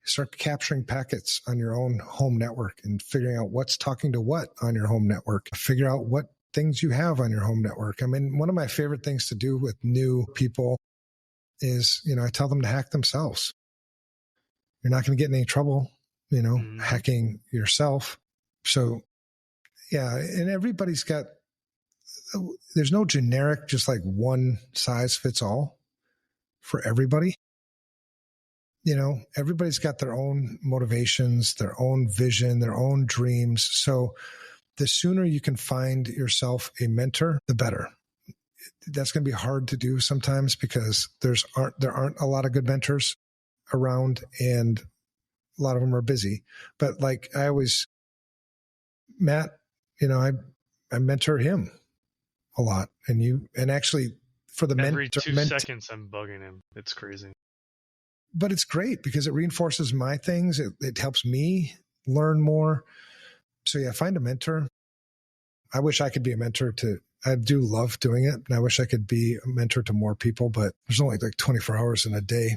Start capturing packets on your own home network and figuring out what's talking to what on your home network. Figure out what things you have on your home network. I mean, one of my favorite things to do with new people is, I tell them to hack themselves. You're not going to get in any trouble, hacking yourself. So, yeah, and there's no generic, just like one size fits all for everybody. Everybody's got their own motivations, their own vision, their own dreams. So the sooner you can find yourself a mentor, the better. That's going to be hard to do sometimes because there aren't a lot of good mentors around and a lot of them are busy. But like Matt I mentor him a lot, and actually for the every 2 seconds I'm bugging him. It's crazy. But it's great because it reinforces my things. It helps me learn more. So yeah, find a mentor. I wish I could be a mentor I do love doing it, and I wish I could be a mentor to more people, but there's only like 24 hours in a day.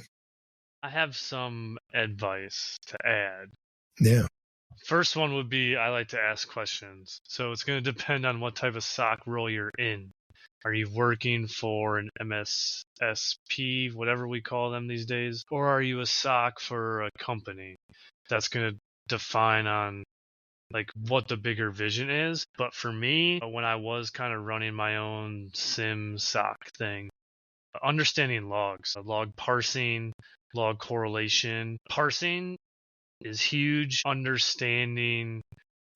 I have some advice to add. Yeah. First one would be I like to ask questions. So it's going to depend on what type of SOC role you're in. Are you working for an MSSP, whatever we call them these days? Or are you a SOC for a company? That's going to define on like what the bigger vision is. But for me, when I was kind of running my own SIM SOC thing, understanding logs, log parsing, log correlation. Parsing is huge. Understanding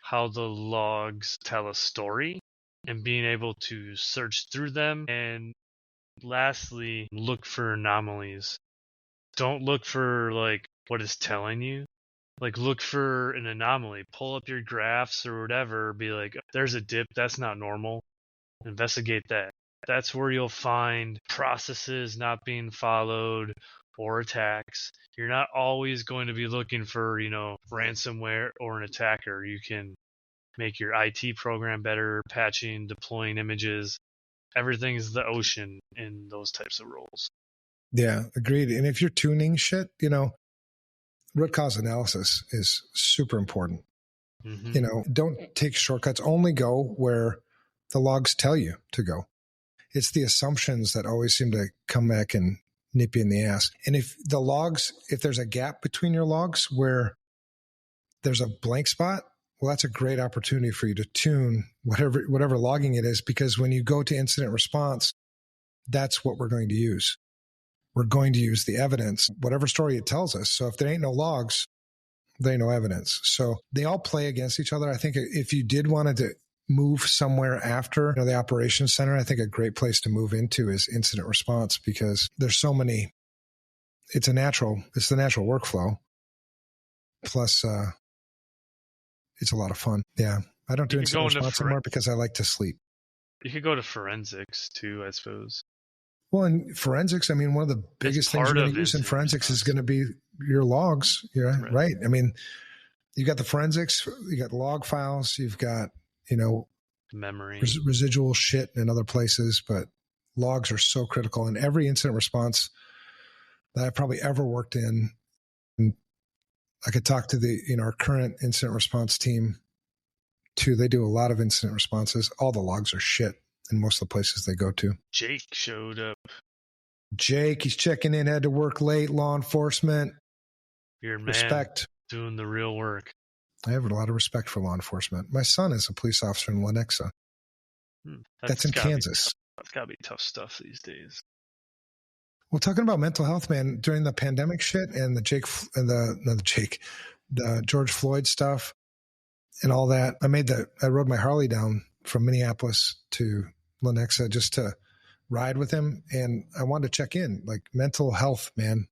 how the logs tell a story and being able to search through them. And lastly, look for anomalies. Don't look for like what it's telling you. Like look for an anomaly. Pull up your graphs or whatever. Be like, there's a dip. That's not normal. Investigate that. That's where you'll find processes not being followed or attacks. You're not always going to be looking for, ransomware or an attacker. You can make your IT program better, patching, deploying images. Everything's the ocean in those types of roles. Yeah, agreed. And if you're tuning shit, root cause analysis is super important. Mm-hmm. Don't take shortcuts. Only go where the logs tell you to go. It's the assumptions that always seem to come back and nip you in the ass. And if there's a gap between your logs where there's a blank spot, well, that's a great opportunity for you to tune whatever logging it is, because when you go to incident response, that's what we're going to use. We're going to use the evidence, whatever story it tells us. So if there ain't no logs, there ain't no evidence. So they all play against each other. I think if you did want to move somewhere after the operations center, I think a great place to move into is incident response, because there's so many. It's the natural workflow. Plus, it's a lot of fun. Yeah, I don't do incident response anymore because I like to sleep. You could go to forensics too, I suppose. Well, in forensics, I mean, one of the biggest things you're going to use in forensics is going to be your logs. Yeah, right. I mean, you got the forensics, you got log files, you've got memory, residual shit in other places, but logs are so critical in every incident response that I've probably ever worked in. And I could talk to our current incident response team too. They do a lot of incident responses. All the logs are shit in most of the places they go to. Jake showed up. Jake, he's checking in, had to work late, law enforcement. Your man, respect. Doing the real work. I have a lot of respect for law enforcement. My son is a police officer in Lenexa. That's in Kansas. That's got to be tough stuff these days. Well, talking about mental health, man, during the pandemic shit and the George Floyd stuff and all that, I rode my Harley down from Minneapolis to Lenexa just to ride with him. And I wanted to check in, like, mental health, man,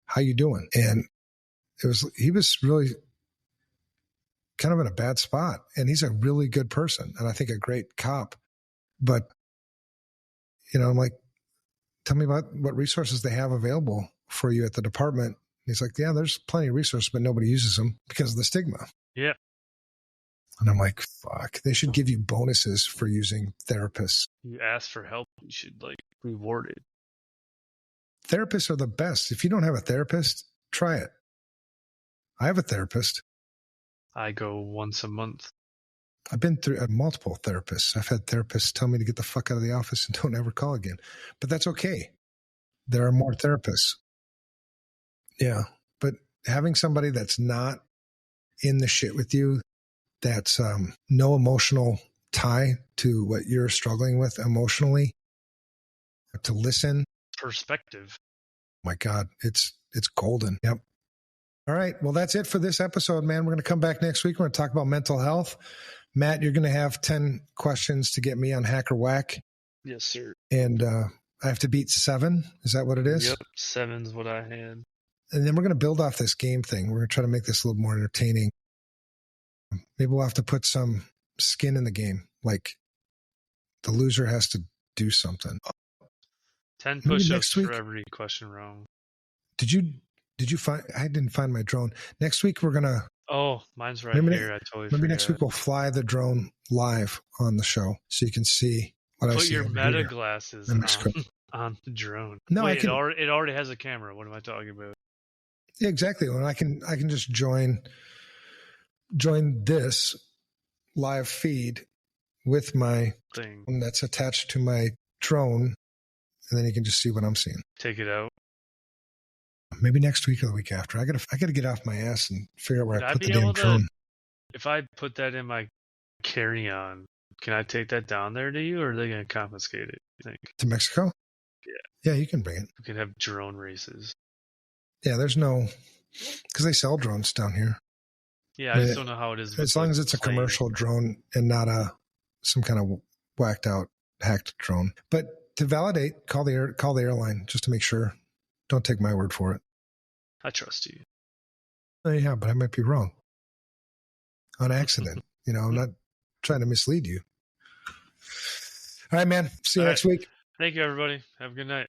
how you doing? And he was really kind of in a bad spot, and he's a really good person. And I think a great cop, but I'm like, tell me about what resources they have available for you at the department. And he's like, yeah, there's plenty of resources, but nobody uses them because of the stigma. Yeah. And I'm like, fuck, they should give you bonuses for using therapists. You ask for help, you should reward it. Therapists are the best. If you don't have a therapist, try it. I have a therapist. I go once a month. I've been through multiple therapists. I've had therapists tell me to get the fuck out of the office and don't ever call again. But that's okay. There are more therapists. Yeah. But having somebody that's not in the shit with you, that's no emotional tie to what you're struggling with emotionally, to listen. Perspective. My God, it's golden. Yep. All right. Well, that's it for this episode, man. We're going to come back next week. We're going to talk about mental health. Matt, you're going to have 10 questions to get me on Hacker Whack. Yes, sir. And I have to beat 7. Is that what it is? Yep. 7's what I had. And then we're going to build off this game thing. We're going to try to make this a little more entertaining. Maybe we'll have to put some skin in the game. Like the loser has to do something. 10 Maybe push-ups next week. for every question wrong. Did you find? I didn't find my drone. Next week we're gonna. Oh, mine's right maybe here. I totally maybe forgot. next week we'll fly the drone live on the show so you can see what I Put see your over meta here glasses in Mexico. on the drone. No, Wait, I can. it already has a camera. What am I talking about? Yeah, exactly. When I can just join this live feed with my Thing. that's attached to my drone, and then you can just see what I'm seeing. Take it out. Maybe next week or the week after. I gotta get off my ass and figure out where Would I I put the be damn able to, drone. if I put that in my carry-on, can I take that down there to you, or are they going to confiscate it, you think? To Mexico? Yeah. Yeah, you can bring it. We can have drone races. Yeah, there's no, because they sell drones down here. Yeah, I just don't know how it is. As long as it's a commercial drone and not some kind of whacked out hacked drone. But to validate, call the airline just to make sure. Don't take my word for it. I trust you. Yeah, but I might be wrong on accident. I'm not trying to mislead you. All right, man. See you next week. Thank you, everybody. Have a good night.